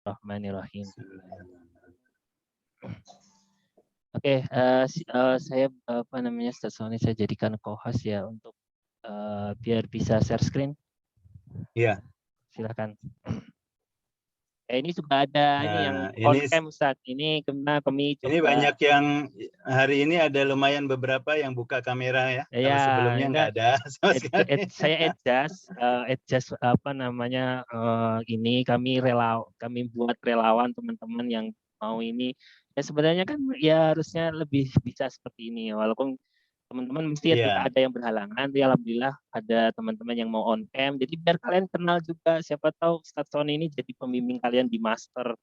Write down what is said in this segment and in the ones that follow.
Bismillahirrahmanirrahim. Oke, saya Ustaz Sony saya jadikan co-host ya untuk biar bisa share screen. Iya. Silakan. Ini sudah ada ini yang on cam Ustaz. Ini kami coba. Ini banyak yang hari ini ada lumayan beberapa yang buka kamera ya. Kalau sebelumnya nggak ada sama sekali. Saya adjust ini kami buat relawan teman-teman yang mau ini. Ya sebenarnya kan ya harusnya lebih bisa seperti ini walaupun teman-teman mesti tidak ada yang berhalangan. Ya alhamdulillah ada teman-teman yang mau on cam. Jadi biar kalian kenal juga, siapa tahu Ustaz Sony ini jadi pembimbing kalian di master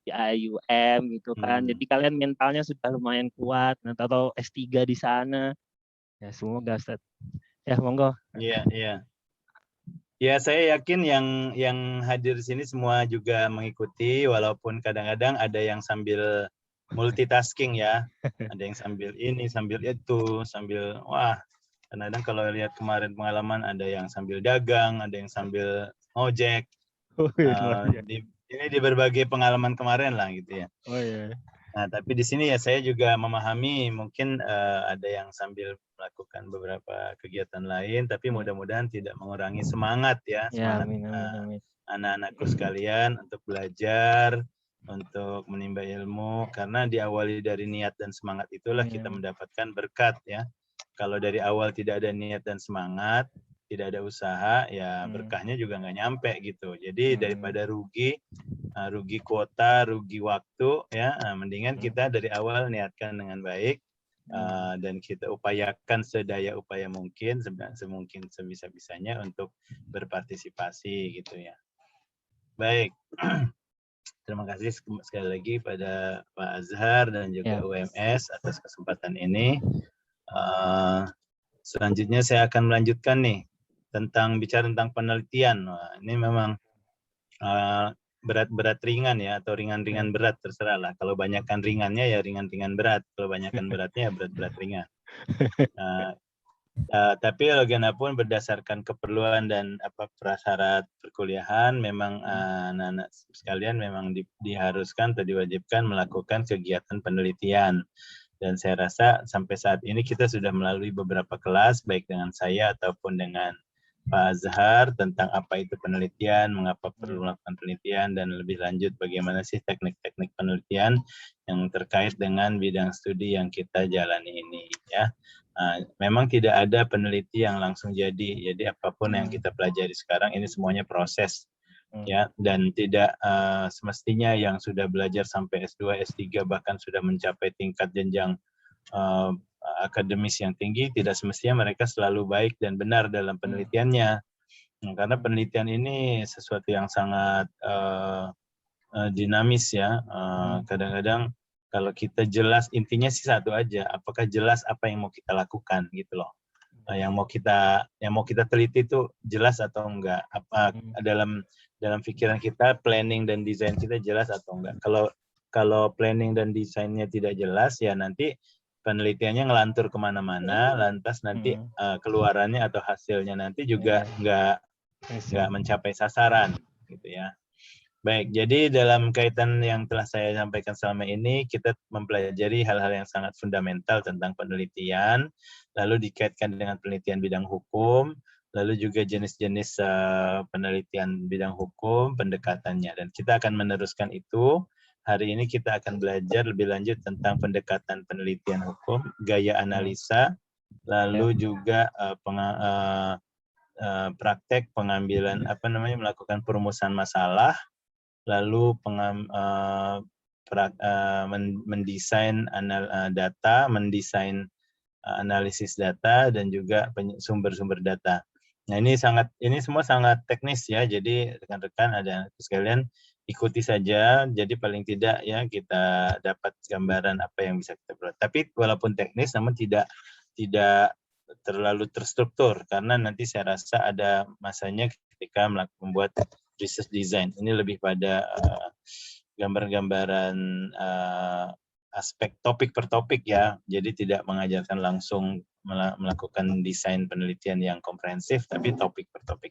di IUM gitu kan. Jadi kalian mentalnya sudah lumayan kuat atau S3 di sana. Ya semoga Ustaz. Ya monggo. Iya, iya. Ya, saya yakin yang hadir di sini semua juga mengikuti, walaupun kadang-kadang ada yang sambil multitasking ya. Ada yang sambil ini, sambil itu, sambil wah. Kadang-kadang kalau lihat kemarin pengalaman ada yang sambil dagang, ada yang sambil ojek. Ini di berbagai pengalaman kemarin lah gitu ya. Oh iya. Nah, tapi di sini ya saya juga memahami mungkin ada yang sambil melakukan beberapa kegiatan lain, tapi mudah-mudahan tidak mengurangi semangat ya, semangat anak-anakku sekalian untuk belajar, untuk menimba ilmu, karena diawali dari niat dan semangat itulah kita mendapatkan berkat ya. Kalau dari awal tidak ada niat dan semangat, tidak ada usaha, ya berkahnya juga nggak nyampe gitu. Jadi daripada rugi kuota, rugi waktu, ya, mendingan kita dari awal niatkan dengan baik dan kita upayakan sedaya upaya mungkin, semungkin sebisa-bisanya untuk berpartisipasi gitu ya. Baik, terima kasih sekali lagi pada Pak Azhar dan juga UMS atas kesempatan ini. Selanjutnya saya akan melanjutkan nih bicara tentang penelitian. Wah, ini memang berat-berat ringan ya, atau ringan-ringan berat, terserah lah. Kalau banyakkan ringannya ya ringan-ringan berat, kalau banyakkan beratnya ya berat-berat ringan. Tapi bagaimanapun berdasarkan keperluan dan prasyarat perkuliahan, memang anak-anak sekalian memang diharuskan atau diwajibkan melakukan kegiatan penelitian. Dan saya rasa sampai saat ini kita sudah melalui beberapa kelas, baik dengan saya ataupun dengan Pak Azhar tentang apa itu penelitian, mengapa perlu melakukan penelitian, dan lebih lanjut bagaimana sih teknik-teknik penelitian yang terkait dengan bidang studi yang kita jalani ini ya. Memang tidak ada peneliti yang langsung jadi apapun yang kita pelajari sekarang ini semuanya proses ya, dan tidak semestinya yang sudah belajar sampai S2, S3 bahkan sudah mencapai tingkat jenjang akademis yang tinggi, tidak semestinya mereka selalu baik dan benar dalam penelitiannya. Karena penelitian ini sesuatu yang sangat dinamis ya. Kadang-kadang kalau kita jelas, intinya sih satu aja, apakah jelas apa yang mau kita lakukan gitu loh. Yang mau kita teliti itu jelas atau enggak, apa dalam pikiran kita, planning dan desain kita jelas atau enggak. Kalau planning dan desainnya tidak jelas, ya nanti penelitiannya ngelantur kemana-mana, lantas nanti keluarannya atau hasilnya nanti juga nggak mencapai sasaran, gitu ya. Baik, jadi dalam kaitan yang telah saya sampaikan selama ini, kita mempelajari hal-hal yang sangat fundamental tentang penelitian, lalu dikaitkan dengan penelitian bidang hukum, lalu juga jenis-jenis penelitian bidang hukum, pendekatannya. Dan kita akan meneruskan itu. Hari ini kita akan belajar lebih lanjut tentang pendekatan penelitian hukum, gaya analisa, lalu juga praktek pengambilan melakukan perumusan masalah, lalu mendesain data, mendesain analisis data, dan juga sumber-sumber data. Nah, ini semua sangat teknis ya. Jadi rekan-rekan ada sekalian ikuti saja. Jadi paling tidak ya kita dapat gambaran apa yang bisa kita peroleh. Tapi walaupun teknis, namun tidak terlalu terstruktur, karena nanti saya rasa ada masanya ketika membuat research design. Ini lebih pada gambar-gambaran aspek topik per topik ya. Jadi tidak mengajarkan langsung melakukan desain penelitian yang komprehensif, tapi topik per topik.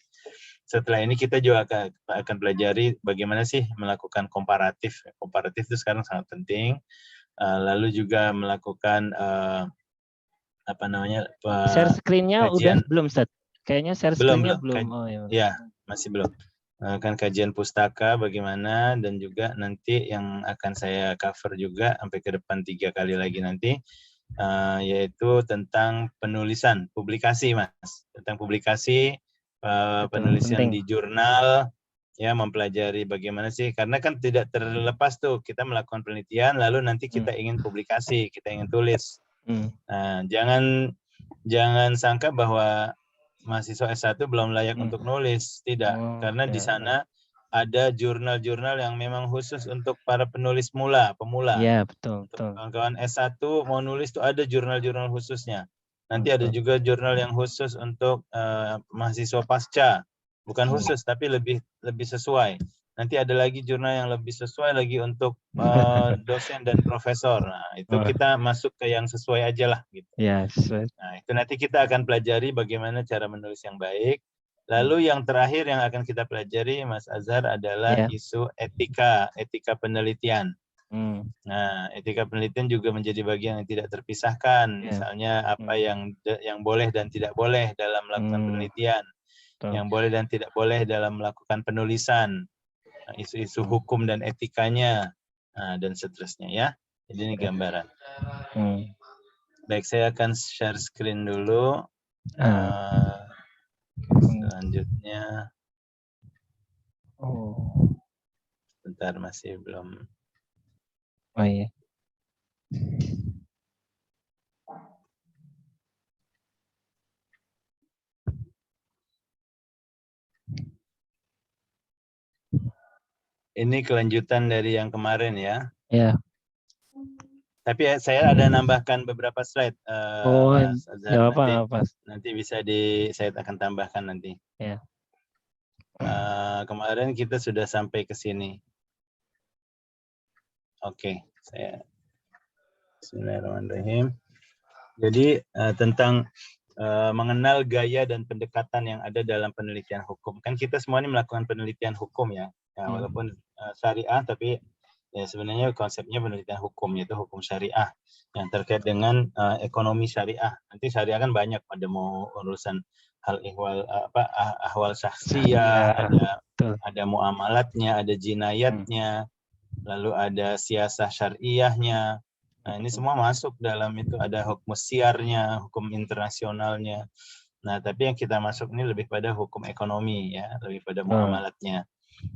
setelah ini kita juga akan pelajari bagaimana sih melakukan komparatif. Komparatif itu sekarang sangat penting. Lalu juga melakukan apa namanya, Share screen-nya udah kajian. belum, Ustaz? Kayaknya share screen-nya belum. Oh, ya. Ya, masih belum. Kan kajian pustaka bagaimana, dan juga nanti yang akan saya cover juga sampai ke depan 3 kali lagi nanti, yaitu tentang penulisan, publikasi, Mas. Tentang publikasi, penulisan penting. di jurnal, ya, mempelajari bagaimana sih, karena kan tidak terlepas tuh kita melakukan penelitian lalu nanti kita ingin publikasi, kita ingin tulis. Nah, jangan sangka bahwa mahasiswa S1 belum layak untuk nulis, tidak. Karena di sana ada jurnal-jurnal yang memang khusus untuk para penulis pemula. Iya, betul. Untuk kawan-kawan S1 mau nulis tuh ada jurnal-jurnal khususnya. Nanti ada Betul. juga jurnal yang khusus untuk mahasiswa pasca. Bukan khusus, tapi lebih sesuai. Nanti ada lagi jurnal yang lebih sesuai lagi untuk dosen dan profesor. Nah, itu kita masuk ke yang sesuai aja lah gitu. Ya, sesuai. Nah, itu nanti kita akan pelajari bagaimana cara menulis yang baik. Lalu yang terakhir yang akan kita pelajari, Mas Azhar, adalah isu etika penelitian. Nah, etika penelitian juga menjadi bagian yang tidak terpisahkan. Misalnya apa yang boleh dan tidak boleh dalam melakukan penelitian, yang boleh dan tidak boleh dalam melakukan penulisan, isu-isu hukum dan etikanya, dan seterusnya ya. Jadi ini gambaran. Baik, saya akan share screen dulu. Selanjutnya. Bentar, masih belum. Oh iya. Ini kelanjutan dari yang kemarin ya. Ya. Tapi saya ada nambahkan beberapa slide, Mas Azhar. Nanti bisa saya akan tambahkan nanti. Ya. Kemarin kita sudah sampai ke sini. Oke, Bismillahirrahmanirrahim. Jadi tentang mengenal gaya dan pendekatan yang ada dalam penelitian hukum. Kan kita semua ini melakukan penelitian hukum ya, walaupun syariah, tapi ya sebenarnya konsepnya penelitian hukum, yaitu hukum syariah yang terkait dengan ekonomi syariah. Nanti syariah kan banyak, ada mau urusan hal ahwal syakhsiyah, ada muamalatnya, ada jinayatnya, lalu ada siasah syariahnya. Nah, ini semua masuk dalam itu, ada hukum siarnya, hukum internasionalnya. Nah, tapi yang kita masuk ini lebih pada hukum ekonomi ya, lebih pada muamalatnya.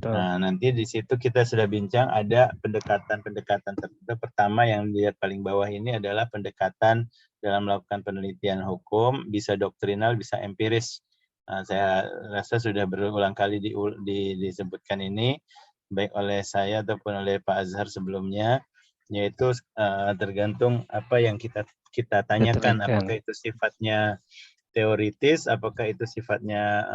Nah, nanti di situ kita sudah bincang ada pendekatan-pendekatan tertentu. Pertama yang dilihat paling bawah ini adalah pendekatan dalam melakukan penelitian hukum, bisa doktrinal, bisa empiris. Nah, saya rasa sudah berulang kali disebutkan ini, baik oleh saya ataupun oleh Pak Azhar sebelumnya, yaitu tergantung apa yang kita tanyakan, apakah itu sifatnya teoritis, apakah itu sifatnya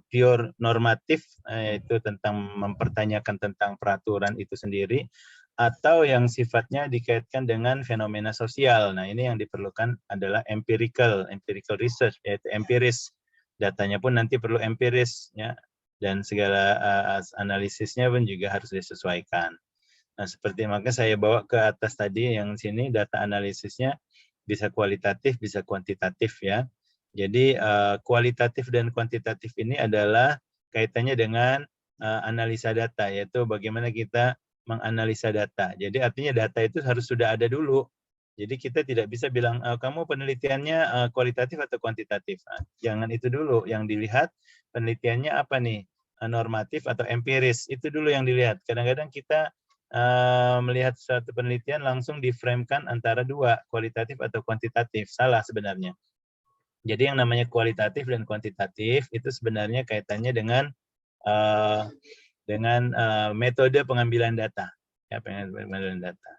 pure normatif, yaitu tentang mempertanyakan tentang peraturan itu sendiri, atau yang sifatnya dikaitkan dengan fenomena sosial. Nah, ini yang diperlukan adalah empirical research, yaitu empiris. Datanya pun nanti perlu empiris ya, dan segala analisisnya pun juga harus disesuaikan. Nah, seperti maka saya bawa ke atas tadi yang sini, data analisisnya bisa kualitatif, bisa kuantitatif ya. Jadi kualitatif dan kuantitatif ini adalah kaitannya dengan analisa data, yaitu bagaimana kita menganalisa data. Jadi artinya data itu harus sudah ada dulu. Jadi kita tidak bisa bilang kamu penelitiannya kualitatif atau kuantitatif. Nah, jangan itu dulu. Yang dilihat penelitiannya apa nih, normatif atau empiris. Itu dulu yang dilihat. Kadang-kadang kita melihat suatu penelitian langsung diframekan antara dua, kualitatif atau kuantitatif. Salah sebenarnya. Jadi yang namanya kualitatif dan kuantitatif itu sebenarnya kaitannya dengan metode pengambilan data. Ya, pengambilan data.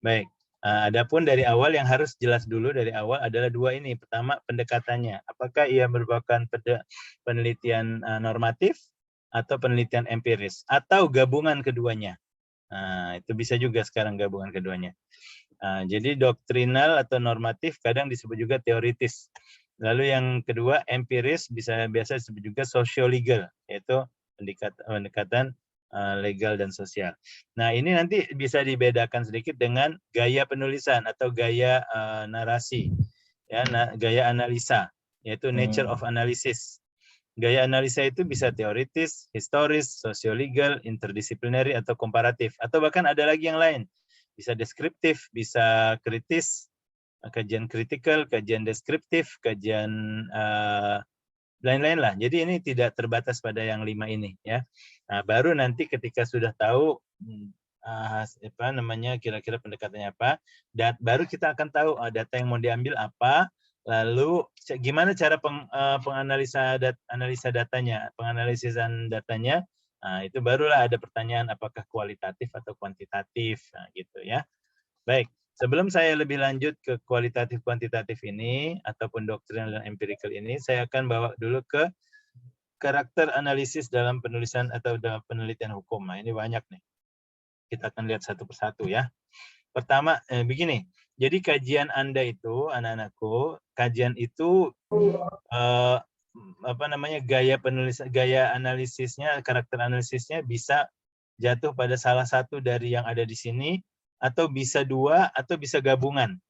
Baik. Adapun dari awal yang harus jelas dulu dari awal adalah dua ini. Pertama, pendekatannya. Apakah ia merupakan penelitian normatif atau penelitian empiris atau gabungan keduanya. Itu bisa juga sekarang gabungan keduanya. Jadi doktrinal atau normatif kadang disebut juga teoritis. Lalu yang kedua empiris, biasa disebut juga socio-legal, yaitu pendekatan legal dan sosial. Nah, ini nanti bisa dibedakan sedikit dengan gaya penulisan atau gaya narasi, ya, gaya analisa, yaitu nature of analysis. Gaya analisa itu bisa teoritis, historis, sosio-legal, interdisciplinary, atau komparatif. Atau bahkan ada lagi yang lain. Bisa deskriptif, bisa kritis, kajian kritikal, kajian deskriptif, kajian lain-lain lah. Jadi ini tidak terbatas pada yang 5 ini, ya. Nah, baru nanti ketika sudah tahu apa namanya kira-kira pendekatannya apa, baru kita akan tahu data yang mau diambil apa, lalu gimana cara analisa datanya, penganalisan datanya. Nah, itu barulah ada pertanyaan apakah kualitatif atau kuantitatif, nah, gitu ya. Baik. Sebelum saya lebih lanjut ke kualitatif kuantitatif ini ataupun doktrinal dan empirical ini, saya akan bawa dulu ke karakter analisis dalam penulisan atau dalam penelitian hukum. Nah, ini banyak nih. Kita akan lihat satu persatu ya. Pertama, begini. Jadi kajian Anda itu, anak-anakku, kajian itu apa namanya gaya analisisnya, karakter analisisnya bisa jatuh pada salah satu dari yang ada di sini, atau bisa dua, atau bisa gabungan.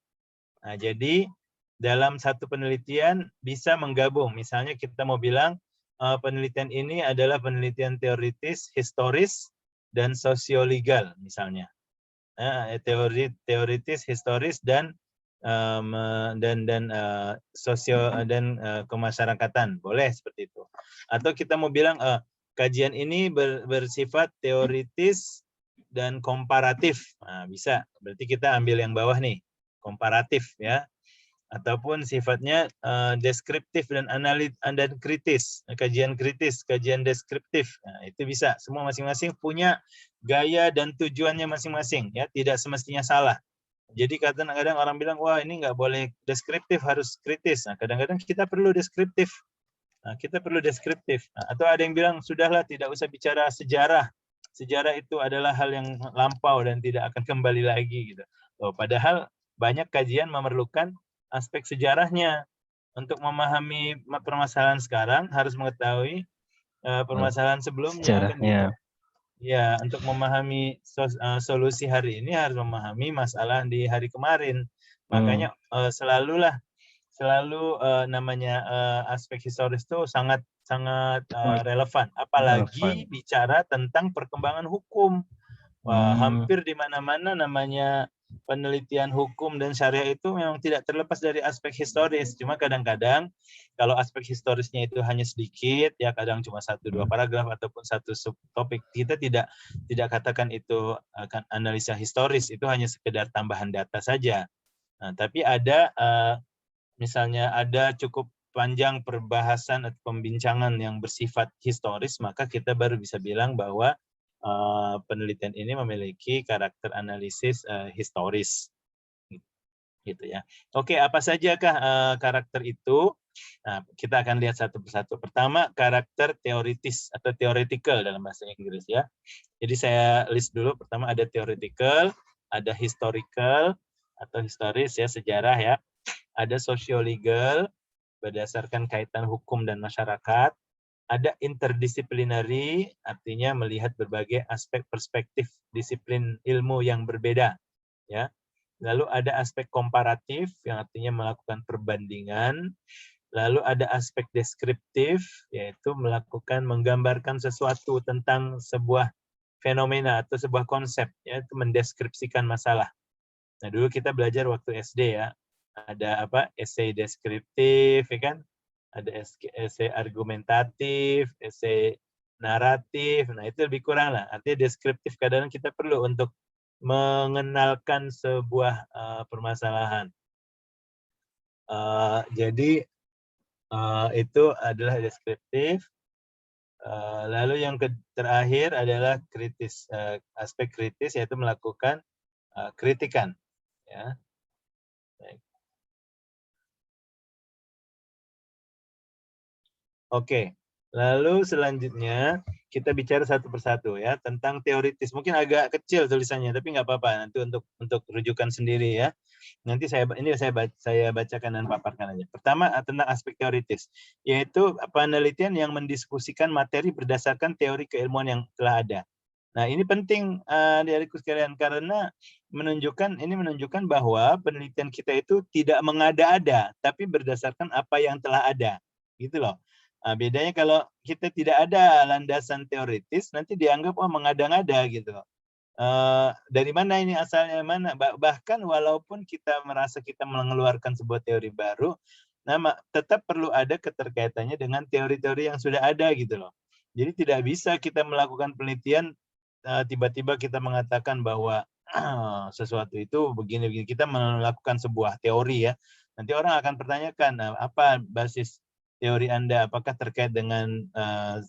Nah, jadi dalam satu penelitian bisa menggabung. Misalnya kita mau bilang penelitian ini adalah penelitian teoritis, historis, dan sosiolegal misalnya. Teoritis, historis, dan kemasyarakatan. Boleh seperti itu. Atau kita mau bilang kajian ini bersifat teoritis dan komparatif. Nah, bisa. Berarti kita ambil yang bawah nih, komparatif ya. Ataupun sifatnya deskriptif dan kritis, kajian kritis, kajian deskriptif. Nah, itu bisa. Semua masing-masing punya gaya dan tujuannya masing-masing ya, tidak semestinya salah. Jadi kadang-kadang orang bilang, wah ini nggak boleh deskriptif, harus kritis. Nah, kadang-kadang kita perlu deskriptif. Nah, kita perlu deskriptif. Nah, atau ada yang bilang, sudahlah tidak usah bicara sejarah. Sejarah itu adalah hal yang lampau dan tidak akan kembali lagi gitu. Padahal banyak kajian memerlukan aspek sejarahnya. Untuk memahami permasalahan sekarang harus mengetahui permasalahan sebelumnya. Sejarahnya. Kan gitu. Ya, untuk memahami solusi hari ini harus memahami masalah di hari kemarin. Makanya selalu namanya aspek historis itu sangat relevan. Apalagi bicara tentang perkembangan hukum. Hampir di mana-mana namanya penelitian hukum dan syariah itu memang tidak terlepas dari aspek historis. Cuma kadang-kadang kalau aspek historisnya itu hanya sedikit, ya kadang cuma 1-2 paragraf ataupun satu subtopik, kita tidak katakan itu akan analisa historis, itu hanya sekedar tambahan data saja. Nah, tapi ada misalnya ada cukup panjang perbahasan atau pembincangan yang bersifat historis, maka kita baru bisa bilang bahwa penelitian ini memiliki karakter analisis historis, gitu ya. Oke, apa sajakah karakter itu? Nah, kita akan lihat satu persatu. Pertama, karakter teoritis atau theoretical dalam bahasa Inggris ya. Jadi saya list dulu. Pertama ada theoretical, ada historical atau historis ya, sejarah ya. Ada socio-legal berdasarkan kaitan hukum dan masyarakat. Ada interdisciplinary, artinya melihat berbagai aspek perspektif disiplin ilmu yang berbeda, ya. Lalu ada aspek komparatif, yang artinya melakukan perbandingan. Lalu ada aspek deskriptif, yaitu menggambarkan sesuatu tentang sebuah fenomena atau sebuah konsep, yaitu mendeskripsikan masalah. Nah, dulu kita belajar waktu SD ya, ada esai deskriptif, ya kan? Ada esai argumentatif, esai naratif. Nah, itu lebih kurang lah. Artinya deskriptif kadang kita perlu untuk mengenalkan sebuah permasalahan. Jadi itu adalah deskriptif. Lalu yang terakhir adalah kritis, aspek kritis, yaitu melakukan kritikan. Ya. Baik. Oke, Lalu selanjutnya kita bicara satu persatu ya tentang teoritis. Mungkin agak kecil tulisannya, tapi nggak apa-apa. Nanti untuk rujukan sendiri ya. Nanti saya bacakan dan paparkan aja. Pertama tentang aspek teoritis, yaitu penelitian yang mendiskusikan materi berdasarkan teori keilmuan yang telah ada. Nah ini penting adik-adikku sekalian karena menunjukkan bahwa penelitian kita itu tidak mengada-ada, tapi berdasarkan apa yang telah ada, gitu loh. Nah, bedanya kalau kita tidak ada landasan teoritis, nanti dianggap mengada-ngada gitu. Dari mana ini asalnya mana? Bahkan walaupun kita merasa kita mengeluarkan sebuah teori baru, tetap perlu ada keterkaitannya dengan teori-teori yang sudah ada gitu loh. Jadi tidak bisa kita melakukan penelitian tiba-tiba kita mengatakan bahwa sesuatu itu begini-begini. Kita melakukan sebuah teori ya. Nanti orang akan pertanyakan apa basis teori Anda, apakah terkait dengan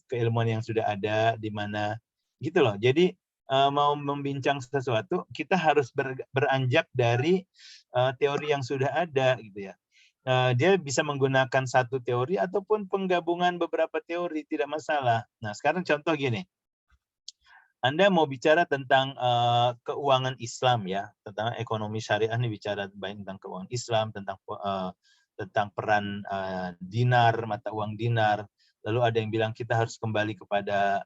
keilmuan yang sudah ada di mana gitu loh. Jadi mau membincang sesuatu kita harus beranjak dari teori yang sudah ada gitu ya. Dia bisa menggunakan satu teori ataupun penggabungan beberapa teori, tidak masalah. Nah, sekarang contoh gini. Anda mau bicara tentang keuangan Islam ya, tentang ekonomi syariah ini bicara baik tentang keuangan Islam, tentang peran dinar, mata uang dinar. Lalu ada yang bilang kita harus kembali kepada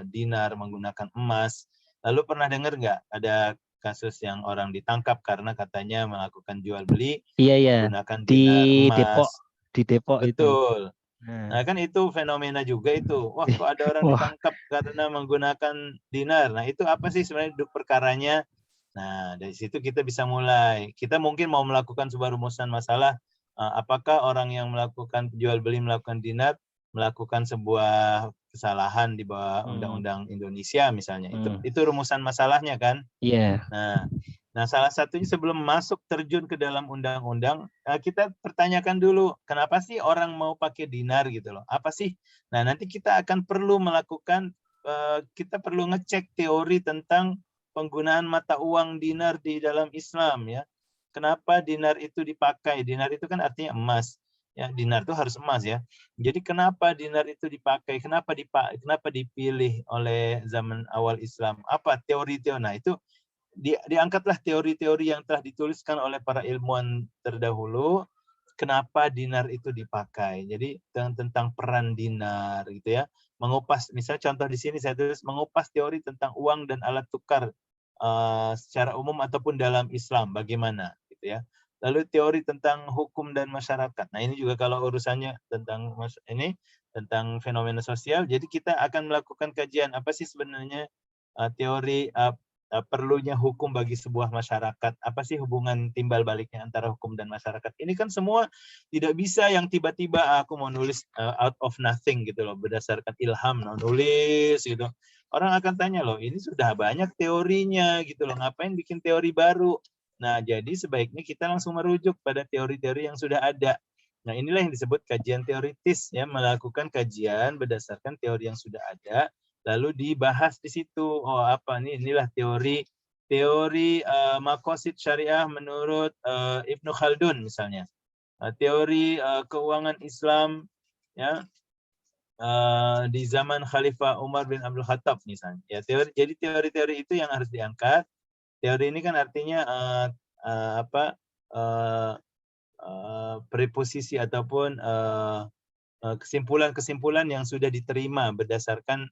dinar menggunakan emas. Lalu pernah dengar nggak ada kasus yang orang ditangkap karena katanya melakukan jual beli menggunakan dinar emas. Di Depok itu. Betul. Nah kan itu fenomena juga itu. Wah kok ada orang ditangkap karena menggunakan dinar. Nah itu apa sih sebenarnya duduk perkaranya? Nah dari situ kita bisa mulai. Kita mungkin mau melakukan sebuah rumusan masalah. Apakah orang yang melakukan jual beli melakukan dinar melakukan sebuah kesalahan di bawah undang-undang Indonesia misalnya. Itu rumusan masalahnya kan? Iya. Nah, salah satunya sebelum masuk terjun ke dalam undang-undang, kita pertanyakan dulu, kenapa sih orang mau pakai dinar gitu loh? Apa sih? Nah, nanti kita akan perlu melakukan, kita perlu ngecek teori tentang penggunaan mata uang dinar di dalam Islam ya. Kenapa dinar itu dipakai? Dinar itu kan artinya emas. Ya, dinar itu harus emas ya. Jadi kenapa dinar itu dipakai? Kenapa dipilih oleh zaman awal Islam? Apa teori-teori? Nah, itu diangkatlah teori-teori yang telah dituliskan oleh para ilmuwan terdahulu, kenapa dinar itu dipakai. Jadi tentang peran dinar gitu ya. Mengupas, misalnya contoh di sini saya tulis mengupas teori tentang uang dan alat tukar secara umum ataupun dalam Islam bagaimana gitu ya. Lalu teori tentang hukum dan masyarakat. Nah, ini juga kalau urusannya tentang tentang fenomena sosial, jadi kita akan melakukan kajian apa sih sebenarnya teori perlunya hukum bagi sebuah masyarakat. Apa sih hubungan timbal baliknya antara hukum dan masyarakat? Ini kan semua tidak bisa yang tiba-tiba aku mau nulis out of nothing gitu loh, berdasarkan ilham, nulis gitu. Orang akan tanya loh, ini sudah banyak teorinya gitu loh, ngapain bikin teori baru? Nah, jadi sebaiknya kita langsung merujuk pada teori-teori yang sudah ada. Nah, inilah yang disebut kajian teoritis ya, melakukan kajian berdasarkan teori yang sudah ada lalu dibahas di situ. Oh apa nih, inilah teori makosid syariah menurut Ibnu Khaldun misalnya. Teori keuangan Islam ya di zaman Khalifah Umar bin Abdul Khattab misalnya. Ya jadi teori-teori itu yang harus diangkat. Teori ini kan artinya preposisi ataupun kesimpulan-kesimpulan yang sudah diterima berdasarkan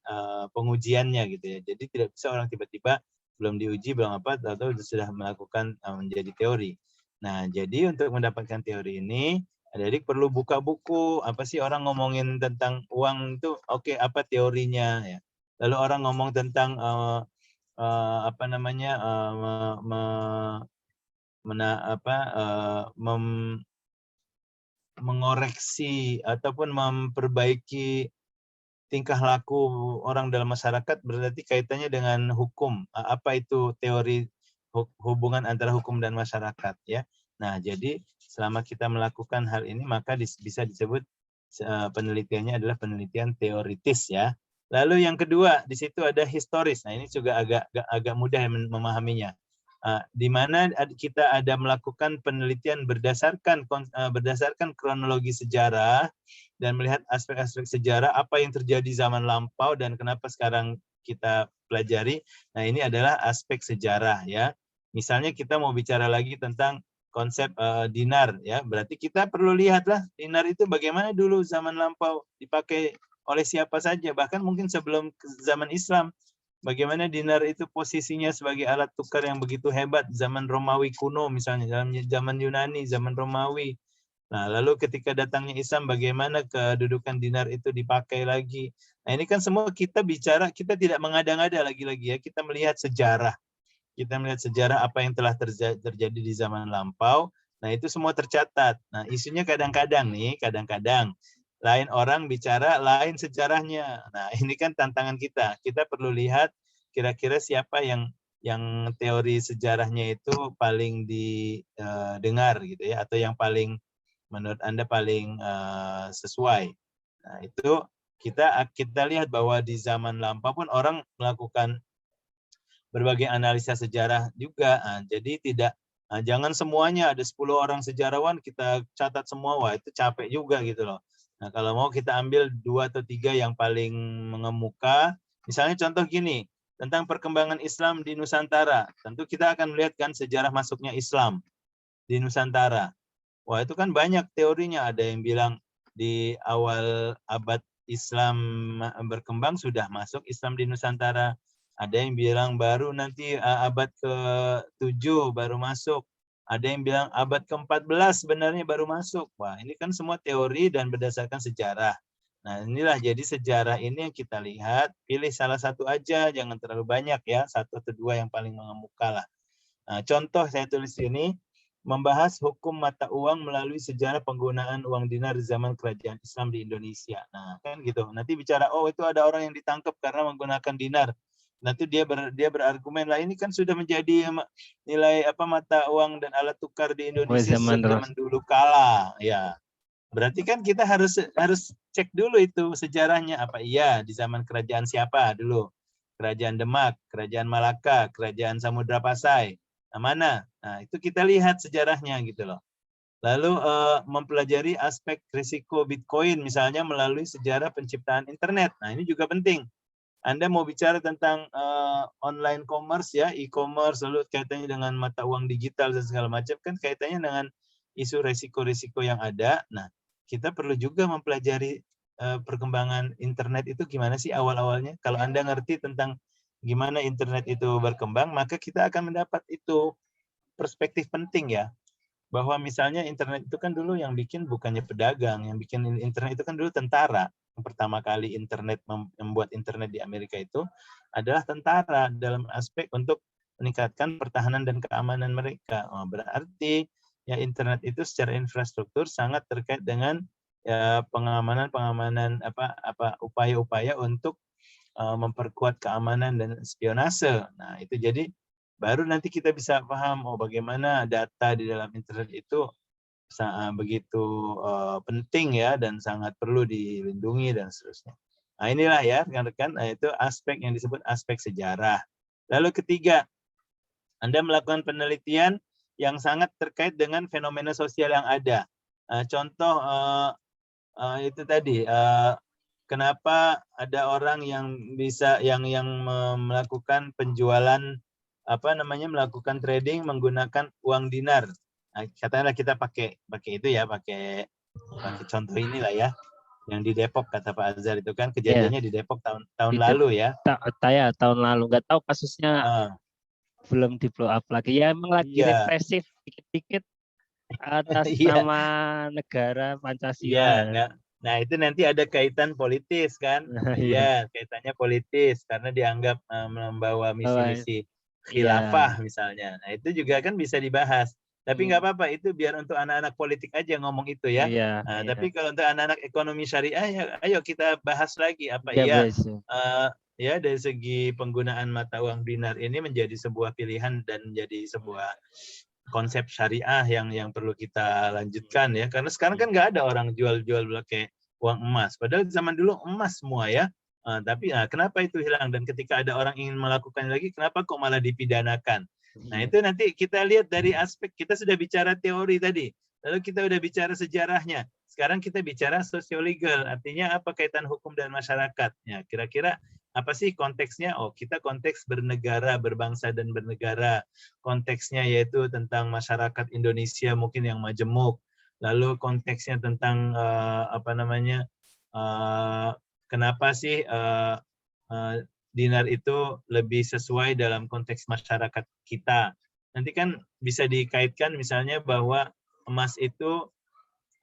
pengujiannya gitu ya. Jadi tidak bisa orang tiba-tiba belum diuji, belum apa, atau sudah melakukan menjadi teori. Nah, jadi untuk mendapatkan teori ini, adik-adik perlu buka buku. Apa sih orang ngomongin tentang uang itu? Oke, apa teorinya ya? Lalu orang ngomong tentang mengoreksi ataupun memperbaiki tingkah laku orang dalam masyarakat berarti kaitannya dengan hukum. Apa itu teori hubungan antara hukum dan masyarakat ya. Nah, jadi selama kita melakukan hal ini maka bisa disebut penelitiannya adalah penelitian teoritis ya. Lalu yang kedua di situ ada historis. Nah, ini juga agak mudah memahaminya. Di mana kita ada melakukan penelitian berdasarkan kronologi sejarah dan melihat aspek-aspek sejarah apa yang terjadi zaman lampau dan kenapa sekarang kita pelajari. Nah, ini adalah aspek sejarah ya. Misalnya kita mau bicara lagi tentang konsep dinar ya, berarti kita perlu lihatlah dinar itu bagaimana dulu zaman lampau dipakai oleh siapa saja, bahkan mungkin sebelum zaman Islam. Bagaimana dinar itu posisinya sebagai alat tukar yang begitu hebat zaman Romawi kuno misalnya, dalam zaman Yunani, zaman Romawi. Nah, lalu ketika datangnya Islam, bagaimana kedudukan dinar itu dipakai lagi. Nah, ini kan semua kita bicara, kita tidak mengada-ngada lagi-lagi ya, kita melihat sejarah. Kita melihat sejarah apa yang telah terjadi di zaman lampau. Nah, itu semua tercatat. Nah, isunya kadang-kadang lain orang bicara, lain sejarahnya. Nah, ini kan tantangan kita. Kita perlu lihat kira-kira siapa yang teori sejarahnya itu paling didengar gitu ya, atau yang paling menurut Anda paling sesuai. Nah, itu kita lihat bahwa di zaman lampau pun orang melakukan berbagai analisa sejarah juga. Jadi jangan semuanya ada 10 orang sejarawan kita catat semua, wah itu capek juga gitu loh. Nah, kalau mau kita ambil 2 atau 3 yang paling mengemuka, misalnya contoh gini, tentang perkembangan Islam di Nusantara. Tentu kita akan melihat kan sejarah masuknya Islam di Nusantara. Wah, itu kan banyak teorinya, ada yang bilang di awal abad Islam berkembang sudah masuk Islam di Nusantara. Ada yang bilang baru nanti abad ke-7 baru masuk. Ada yang bilang abad ke-14 sebenarnya baru masuk. Wah, ini kan semua teori dan berdasarkan sejarah. Nah, inilah jadi sejarah ini yang kita lihat, pilih salah satu aja, jangan terlalu banyak ya, 1 atau 2 yang paling mengemuka lah. Nah, contoh saya tulis ini, membahas hukum mata uang melalui sejarah penggunaan uang dinar di zaman kerajaan Islam di Indonesia. Nah, kan gitu. Nanti bicara, oh itu ada orang yang ditangkap karena menggunakan dinar. Nanti dia berargumen lah, ini kan sudah menjadi nilai mata uang dan alat tukar di Indonesia zaman dulu kala. Ya, berarti kan kita harus cek dulu itu sejarahnya, apa iya di zaman kerajaan siapa dulu? Kerajaan Demak, Kerajaan Malaka, Kerajaan Samudra Pasai. Nah, mana? Nah, itu kita lihat sejarahnya gitu loh. Lalu mempelajari aspek risiko Bitcoin misalnya melalui sejarah penciptaan internet. Nah, ini juga penting. Anda mau bicara tentang online commerce ya, e-commerce, lalu kaitannya dengan mata uang digital dan segala macam, kan kaitannya dengan isu risiko-risiko yang ada. Nah, kita perlu juga mempelajari perkembangan internet itu gimana sih awal-awalnya. Kalau Anda ngerti tentang gimana internet itu berkembang, maka kita akan mendapat itu perspektif penting ya. Bahwa misalnya internet itu kan dulu yang bikin bukannya pedagang, yang bikin internet itu kan dulu tentara. Yang pertama kali internet membuat internet di Amerika itu adalah tentara dalam aspek untuk meningkatkan pertahanan dan keamanan mereka. Oh, berarti ya internet itu secara infrastruktur sangat terkait dengan ya, pengamanan upaya-upaya untuk memperkuat keamanan dan spionase. Nah, itu jadi baru nanti kita bisa paham bagaimana data di dalam internet itu begitu penting ya dan sangat perlu dilindungi dan seterusnya. Nah, inilah ya rekan-rekan, itu aspek yang disebut aspek sejarah. Lalu ketiga, Anda melakukan penelitian yang sangat terkait dengan fenomena sosial yang ada. Contoh itu tadi, kenapa ada orang yang bisa yang melakukan penjualan melakukan trading menggunakan uang dinar. Nah, katakanlah kita pakai itu ya, pakai contoh inilah ya, yang di Depok kata Pak Azhar itu kan kejadiannya di Depok tahun lalu ya. Tahun lalu, nggak tahu kasusnya belum di blow up lagi. Ya emang lagi represif dikit-dikit atas nama negara Pancasila. Nah, itu nanti ada kaitan politis kan? Iya, kaitannya politis karena dianggap membawa misi-misi khilafah misalnya. Nah, itu juga kan bisa dibahas. Tapi nggak apa-apa, itu biar untuk anak-anak politik aja ngomong itu ya. Tapi kalau untuk anak-anak ekonomi syariah, ya ayo kita bahas lagi apa ya dari segi penggunaan mata uang dinar ini menjadi sebuah pilihan dan menjadi sebuah konsep syariah yang perlu kita lanjutkan ya. Karena sekarang kan nggak ada orang jual-jual pakai uang emas. Padahal zaman dulu emas semua ya. Tapi kenapa itu hilang? Dan ketika ada orang ingin melakukan lagi, kenapa kok malah dipidanakan? Nah, itu nanti kita lihat dari aspek, kita sudah bicara teori tadi, lalu kita udah bicara sejarahnya. Sekarang kita bicara sosiolegal, artinya apa kaitan hukum dan masyarakat. Ya, kira-kira apa sih konteksnya? Oh, kita konteks bernegara, berbangsa dan bernegara. Konteksnya yaitu tentang masyarakat Indonesia mungkin yang majemuk. Lalu konteksnya tentang kenapa sih dinar itu lebih sesuai dalam konteks masyarakat kita. Nanti kan bisa dikaitkan misalnya bahwa emas itu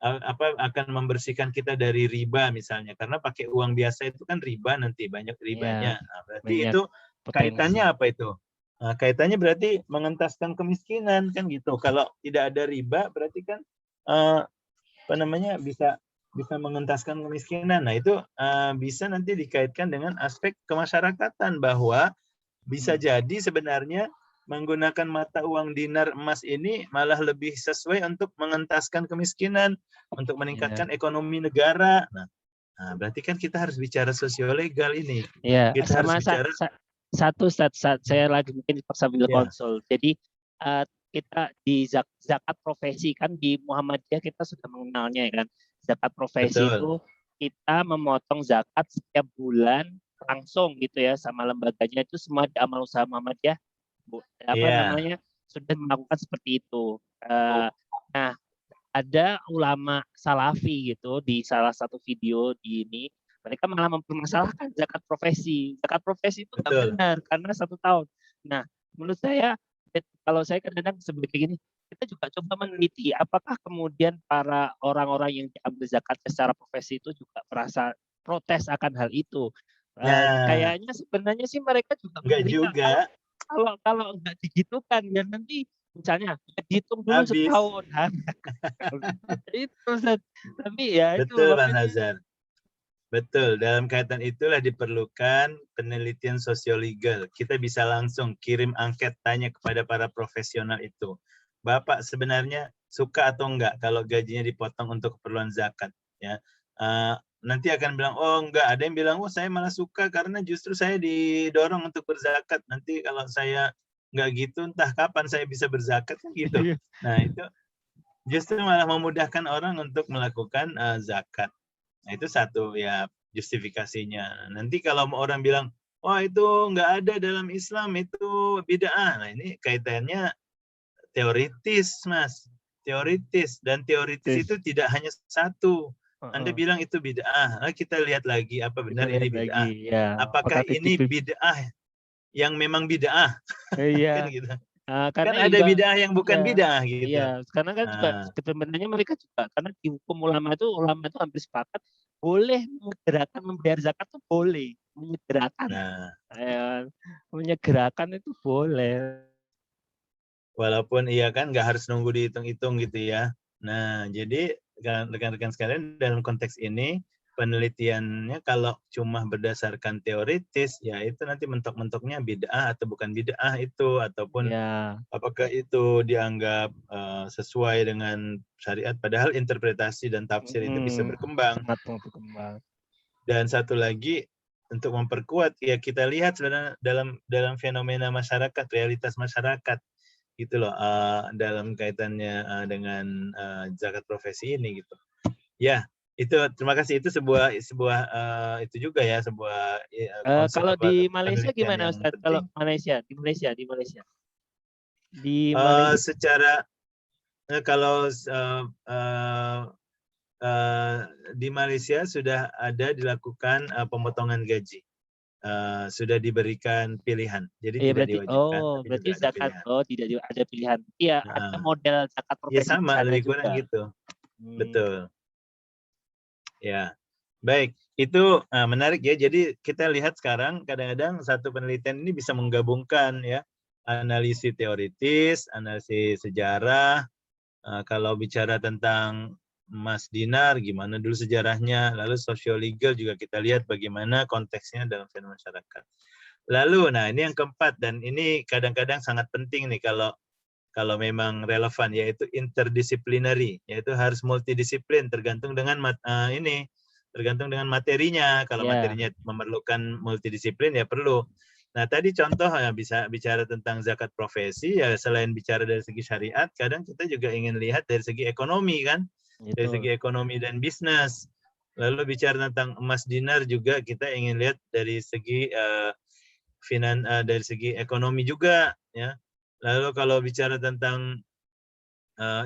akan membersihkan kita dari riba misalnya, karena pakai uang biasa itu kan riba, nanti banyak ribanya. Nah, berarti itu kaitannya apa itu? Nah, kaitannya berarti mengentaskan kemiskinan kan gitu. Kalau tidak ada riba berarti kan bisa mengentaskan kemiskinan. Nah, itu bisa nanti dikaitkan dengan aspek kemasyarakatan, bahwa bisa jadi sebenarnya menggunakan mata uang dinar emas ini malah lebih sesuai untuk mengentaskan kemiskinan, untuk meningkatkan ekonomi negara. Nah, berarti kan kita harus bicara sosiolegal ini. Ya, Kita sama harus bicara satu saya lagi mungkin sambil konsul. Jadi kita di zakat profesi kan di Muhammadiyah kita sudah mengenalnya, ya kan. Zakat profesi itu kita memotong zakat setiap bulan langsung gitu ya, sama lembaganya itu semua di amal usaha Muhammadiyah sudah melakukan seperti itu. Nah, ada ulama salafi gitu di salah satu video di ini, mereka malah mempermasalahkan zakat profesi. Zakat profesi itu nggak benar karena 1 tahun. Nah, menurut saya kalau saya kadang-kadang seperti gini, kita juga coba meneliti apakah kemudian para orang-orang yang diambil zakat secara profesi itu juga merasa protes akan hal itu. Kayaknya sebenarnya sih mereka juga juga. Kalau nggak digitukan ya nanti misalnya dihitung dulu setahun. Itu tapi ya betul, Bang Nazar. Betul, dalam kaitan itulah diperlukan penelitian sosiolegal. Kita bisa langsung kirim angket tanya kepada para profesional itu. Bapak sebenarnya suka atau enggak kalau gajinya dipotong untuk keperluan zakat? Ya, nanti akan bilang, oh enggak. Ada yang bilang, oh saya malah suka karena justru saya didorong untuk berzakat. Nanti kalau saya enggak gitu, entah kapan saya bisa berzakat kan gitu. Nah itu justru malah memudahkan orang untuk melakukan zakat. Nah, itu satu ya justifikasinya. Nanti kalau orang bilang, wah itu nggak ada dalam Islam, itu bid'ah. Nah, ini kaitannya teoritis, Mas. Teoritis. Dan teoritis itu tidak hanya satu. Anda bilang itu bid'ah. Nah, kita lihat lagi apa benar ini bid'ah. Apakah ini bid'ah yang memang bid'ah? Kan gitu. Kan ada bid'ah yang bukan bid'ah gitu. Iya, karena kan juga sebenarnya mereka juga karena di hukum ulama itu hampir sepakat boleh membayar zakat itu boleh, menyegerakan. Menyegerakan itu boleh. Walaupun iya kan nggak harus nunggu dihitung-hitung gitu ya. Nah, jadi rekan-rekan sekalian dalam konteks ini penelitiannya kalau cuma berdasarkan teoritis, ya itu nanti mentok-mentoknya bid'ah atau bukan bid'ah itu, ataupun apakah itu dianggap sesuai dengan syariat, padahal interpretasi dan tafsir itu bisa berkembang. Sangat berkembang. Dan satu lagi, untuk memperkuat, ya kita lihat sebenarnya dalam fenomena masyarakat, realitas masyarakat, gitu loh, dalam kaitannya dengan zakat profesi ini gitu. Ya, itu terima kasih, itu sebuah itu juga ya sebuah konsep. Kalau di Malaysia gimana Ustaz? Kalau di Malaysia. Secara kalau di Malaysia sudah ada dilakukan pemotongan gaji. Sudah diberikan pilihan, jadi tidak diwajibkan. Berarti zakat tidak ada pilihan. Iya, ada model zakat profesi. Ya sama, lebih kurang gitu. Betul. Ya, baik. Itu menarik ya. Jadi kita lihat sekarang kadang-kadang satu penelitian ini bisa menggabungkan ya analisis teoritis, analisis sejarah. Kalau bicara tentang emas dinar, gimana dulu sejarahnya, lalu sosiolegal juga kita lihat bagaimana konteksnya dalam fenomena masyarakat. Lalu, nah ini yang keempat, dan ini kadang-kadang sangat penting nih kalau memang relevan, yaitu interdisciplinary, yaitu harus multidisiplin, tergantung dengan materinya. Kalau materinya memerlukan multidisiplin ya perlu. Nah, tadi contoh ya bisa bicara tentang zakat profesi, ya selain bicara dari segi syariat, kadang kita juga ingin lihat dari segi ekonomi kan, dari segi ekonomi dan bisnis. Lalu bicara tentang emas dinar juga kita ingin lihat dari segi dari segi ekonomi juga ya. Lalu kalau bicara tentang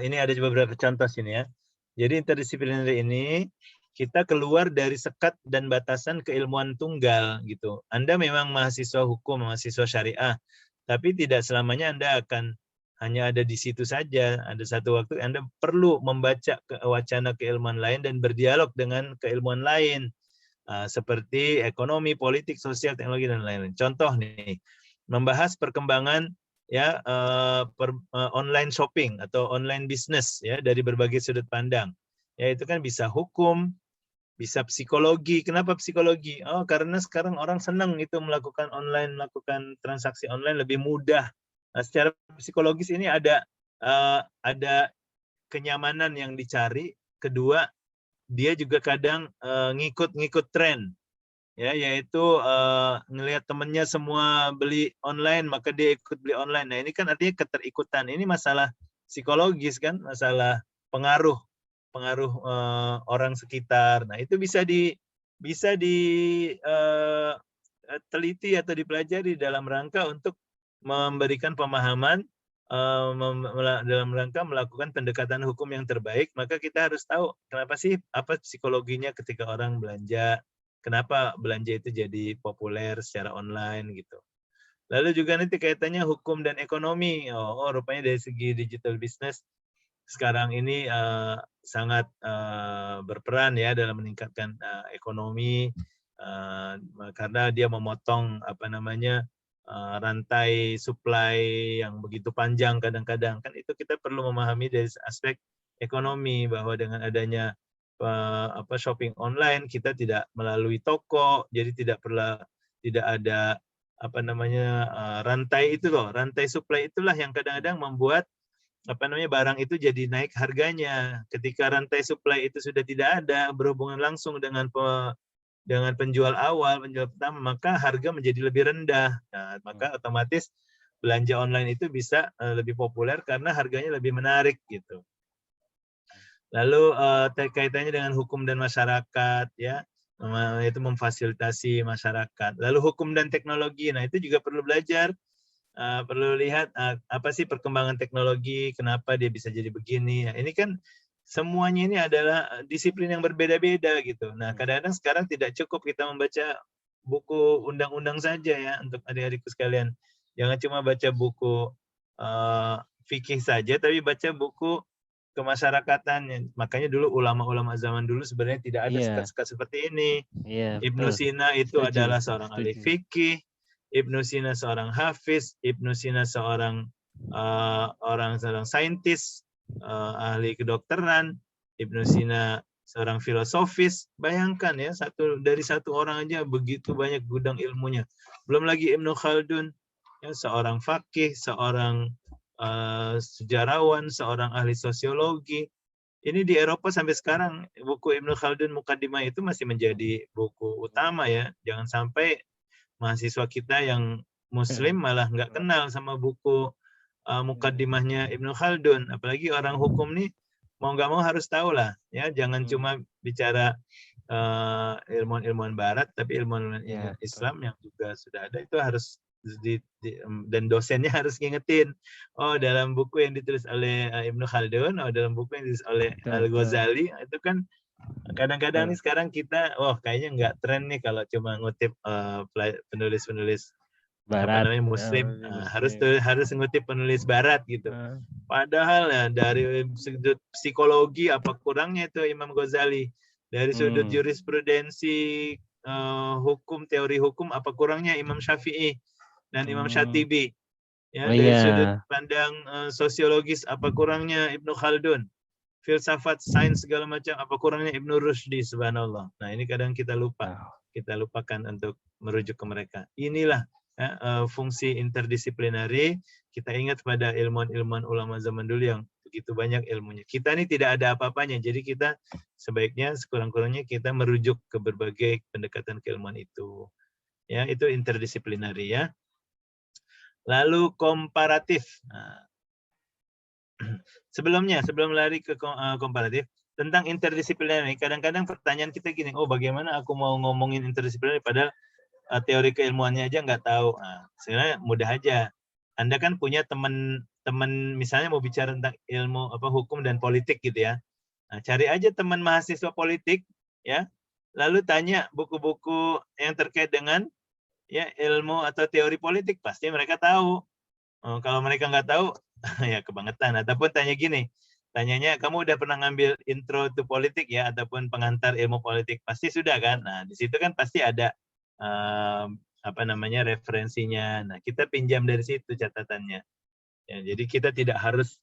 ini ada beberapa contoh sini ya. Jadi interdisipliner ini kita keluar dari sekat dan batasan keilmuan tunggal gitu. Anda memang mahasiswa hukum, mahasiswa syariah, tapi tidak selamanya Anda akan hanya ada di situ saja. Ada satu waktu Anda perlu membaca wacana keilmuan lain dan berdialog dengan keilmuan lain. Seperti ekonomi, politik, sosial, teknologi, dan lain-lain. Contoh nih, membahas perkembangan ya online shopping atau online business ya dari berbagai sudut pandang. Ya itu kan bisa hukum, bisa psikologi. Kenapa psikologi? Oh, karena sekarang orang senang itu melakukan transaksi online lebih mudah. Nah, secara psikologis ini ada kenyamanan yang dicari. Kedua, dia juga kadang ngikut tren. Ya, yaitu ngelihat temennya semua beli online, maka dia ikut beli online. Nah, ini kan artinya keterikutan. Ini masalah psikologis kan, masalah pengaruh orang sekitar. Nah, itu bisa diteliti atau dipelajari dalam rangka untuk memberikan pemahaman dalam rangka melakukan pendekatan hukum yang terbaik. Maka kita harus tahu kenapa sih, apa psikologinya ketika orang belanja, kenapa belanja itu jadi populer secara online gitu. Lalu juga nanti kaitannya hukum dan ekonomi. Rupanya dari segi digital business sekarang ini sangat berperan ya dalam meningkatkan ekonomi karena dia memotong rantai supply yang begitu panjang kadang-kadang. Kan itu kita perlu memahami dari aspek ekonomi bahwa dengan adanya shopping online kita tidak melalui toko, jadi tidak ada rantai itu loh, rantai supply itulah yang kadang-kadang membuat barang itu jadi naik harganya. Ketika rantai supply itu sudah tidak ada berhubungan langsung dengan penjual awal, penjual pertama, maka harga menjadi lebih rendah. Nah, maka otomatis belanja online itu bisa lebih populer karena harganya lebih menarik gitu. Lalu kaitannya dengan hukum dan masyarakat ya, itu memfasilitasi masyarakat. Lalu hukum dan teknologi, nah itu juga perlu belajar. Perlu lihat apa sih perkembangan teknologi, kenapa dia bisa jadi begini. Nah, ini kan semuanya ini adalah disiplin yang berbeda-beda gitu. Nah, kadang-kadang sekarang tidak cukup kita membaca buku undang-undang saja ya untuk adik-adikku sekalian. Jangan cuma baca buku fikih saja, tapi baca buku kemasyarakatan. Makanya dulu ulama-ulama zaman dulu sebenarnya tidak ada sekat-sekat seperti ini. Ibnu Sina itu adalah seorang ahli fikih. Ibnu Sina seorang hafiz, Ibnu Sina seorang saintis, ahli kedokteran, Ibnu Sina seorang filosofis. Bayangkan ya, dari satu orang aja begitu banyak gudang ilmunya. Belum lagi Ibnu Khaldun, ya, seorang fakih, seorang sejarawan, seorang ahli sosiologi. Ini di Eropa sampai sekarang buku Ibnu Khaldun Muqaddimah itu masih menjadi buku utama ya. Jangan sampai mahasiswa kita yang Muslim malah nggak kenal sama buku Muqaddimahnya Ibnu Khaldun. Apalagi orang hukum nih mau nggak mau harus tahu lah ya. Jangan cuma bicara ilmuwan-ilmuwan Barat, tapi ilmuwan Islam yang juga sudah ada itu harus dan dosennya harus ngingetin. Oh, dalam buku yang ditulis oleh Ibnu Khaldun, dalam buku yang ditulis oleh Al-Ghazali, itu kan kadang-kadang nih sekarang kita, kayaknya nggak tren nih kalau cuma ngutip penulis-penulis Muslim, harus ngutip penulis Barat gitu. Padahal ya dari sudut psikologi apa kurangnya itu Imam Ghazali, dari sudut jurisprudensi hukum, teori hukum apa kurangnya Imam Syafi'i dan Imam Syatibi. Ya, dari sudut pandang sosiologis apa kurangnya Ibnu Khaldun. Filsafat, sains segala macam apa kurangnya Ibnu Rushdi, subhanallah. Nah, ini kadang kita lupakan untuk merujuk ke mereka. Inilah fungsi interdisiplinary. Kita ingat pada ilmuwan-ilmuwan ulama zaman dulu yang begitu banyak ilmunya. Kita ini tidak ada apa-apanya, jadi kita sebaiknya sekurang-kurangnya kita merujuk ke berbagai pendekatan keilmuan itu. ya itu interdisiplinary ya. Lalu komparatif. Nah, sebelum lari ke komparatif, tentang interdisiplinary, kadang-kadang pertanyaan kita gini, oh bagaimana aku mau ngomongin interdisiplinary padahal teori keilmuannya aja nggak tahu. Nah, sebenarnya mudah aja. Anda kan punya teman-teman misalnya mau bicara tentang ilmu hukum dan politik gitu ya. Nah, cari aja teman mahasiswa politik ya. Lalu tanya buku-buku yang terkait dengan ya ilmu atau teori politik, pasti mereka tahu. Kalau mereka nggak tahu ya kebangetan. Ataupun tanya gini, tanyanya kamu udah pernah ngambil intro to politik ya ataupun pengantar ilmu politik, pasti sudah kan. Nah, di situ kan pasti ada referensinya. Nah, kita pinjam dari situ catatannya. Ya, jadi kita tidak harus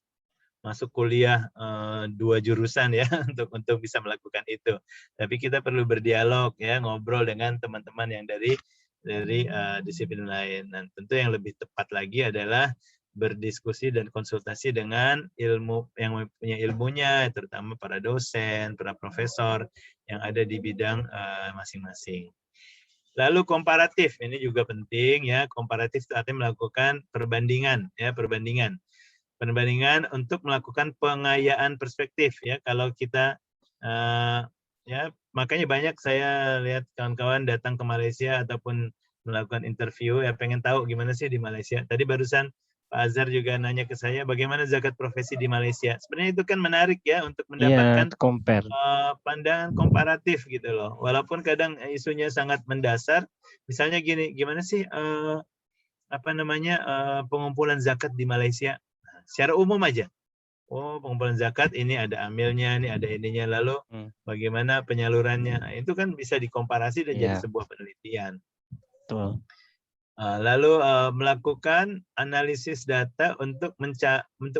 masuk kuliah 2 jurusan ya untuk bisa melakukan itu. Tapi kita perlu berdialog ya, ngobrol dengan teman-teman yang dari disiplin lain. Dan tentu yang lebih tepat lagi adalah berdiskusi dan konsultasi dengan ilmu yang punya ilmunya, terutama para dosen, para profesor yang ada di bidang masing-masing. Lalu komparatif, ini juga penting ya. Komparatif artinya melakukan perbandingan ya, perbandingan untuk melakukan pengayaan perspektif ya. Kalau kita ya makanya banyak saya lihat kawan-kawan datang ke Malaysia ataupun melakukan interview ya, pengen tahu gimana sih di Malaysia. Tadi barusan Pak Azhar juga nanya ke saya bagaimana zakat profesi di Malaysia. Sebenarnya itu kan menarik ya untuk mendapatkan pandangan komparatif gitu loh. Walaupun kadang isunya sangat mendasar. Misalnya gini, gimana sih pengumpulan zakat di Malaysia? Secara umum aja. Oh, pengumpulan zakat ini ada amilnya, ini ada ininya, lalu bagaimana penyalurannya. Nah, itu kan bisa dikomparasi dan jadi sebuah penelitian. Betul. Lalu melakukan analisis data untuk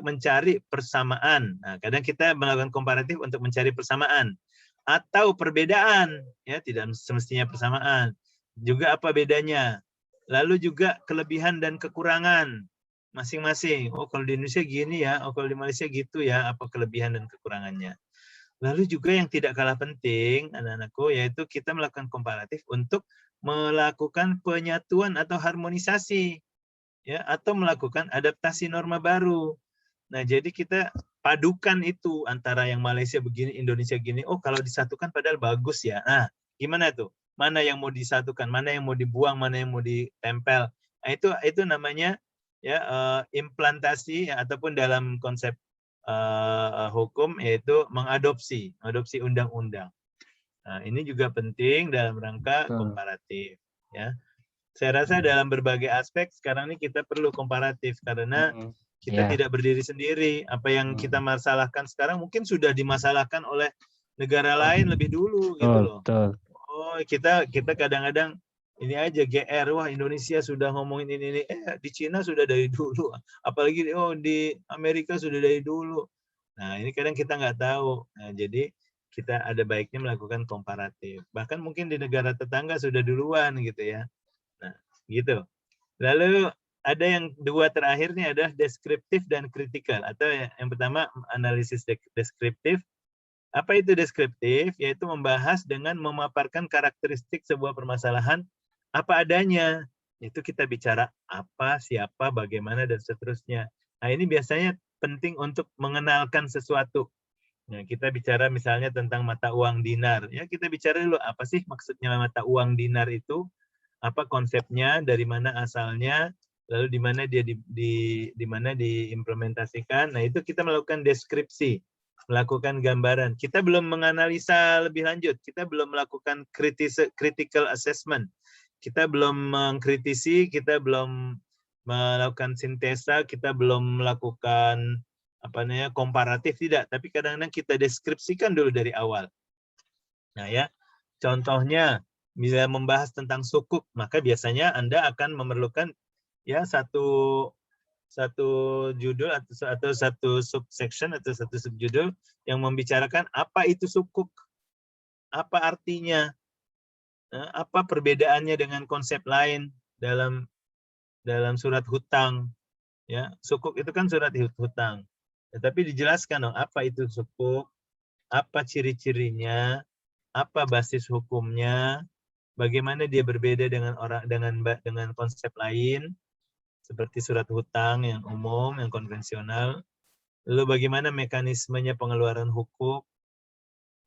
mencari persamaan. Nah, kadang kita melakukan komparatif untuk mencari persamaan atau perbedaan, ya tidak semestinya persamaan. Juga apa bedanya? Lalu juga kelebihan dan kekurangan masing-masing. Oh, kalau di Indonesia gini ya, oh kalau di Malaysia gitu ya, apa kelebihan dan kekurangannya. Lalu juga yang tidak kalah penting, anak-anakku, yaitu kita melakukan komparatif untuk melakukan penyatuan atau harmonisasi, ya, atau melakukan adaptasi norma baru. Nah, jadi kita padukan itu antara yang Malaysia begini, Indonesia gini. Oh, kalau disatukan padahal bagus ya. Nah, gimana tuh? Mana yang mau disatukan, mana yang mau dibuang, mana yang mau ditempel. Nah, itu namanya ya implantasi ya, ataupun dalam konsep hukum yaitu mengadopsi undang-undang. Nah, ini juga penting dalam rangka komparatif ya. Saya rasa dalam berbagai aspek sekarang ini kita perlu komparatif karena kita tidak berdiri sendiri. Apa yang kita masalahkan sekarang mungkin sudah dimasalahkan oleh negara lain lebih dulu gitu loh. Oh, kita kadang-kadang ini aja GR, wah Indonesia sudah ngomongin ini, di Cina sudah dari dulu, apalagi di Amerika sudah dari dulu. Nah, ini kadang kita nggak tahu. Nah, jadi kita ada baiknya melakukan komparatif. Bahkan mungkin di negara tetangga sudah duluan gitu ya. Nah, gitu. Lalu ada yang dua terakhir nih adalah deskriptif dan kritikal. Atau yang pertama analisis deskriptif. Apa itu deskriptif? Yaitu membahas dengan memaparkan karakteristik sebuah permasalahan apa adanya. Itu kita bicara apa, siapa, bagaimana, dan seterusnya. Nah, ini biasanya penting untuk mengenalkan sesuatu. Nah, kita bicara misalnya tentang mata uang dinar. Ya, kita bicara dulu apa sih maksudnya mata uang dinar itu? Apa konsepnya? Dari mana asalnya? Lalu di mana dia di mana diimplementasikan? Nah, itu kita melakukan deskripsi, melakukan gambaran. Kita belum menganalisa lebih lanjut. Kita belum melakukan critical assessment. Kita belum mengkritisi, kita belum melakukan sintesa, kita belum melakukan komparatif, tidak, tapi kadang-kadang kita deskripsikan dulu dari awal. Nah ya, contohnya bila membahas tentang sukuk, maka biasanya Anda akan memerlukan ya satu judul atau satu subsection atau satu subjudul yang membicarakan apa itu sukuk, apa artinya, apa perbedaannya dengan konsep lain dalam surat hutang. Ya, sukuk itu kan surat hutang. Tetapi dijelaskan apa itu sukuk, apa ciri-cirinya, apa basis hukumnya, bagaimana dia berbeda dengan dengan konsep lain seperti surat hutang yang umum, yang konvensional. Lalu bagaimana mekanismenya pengeluaran hukuk,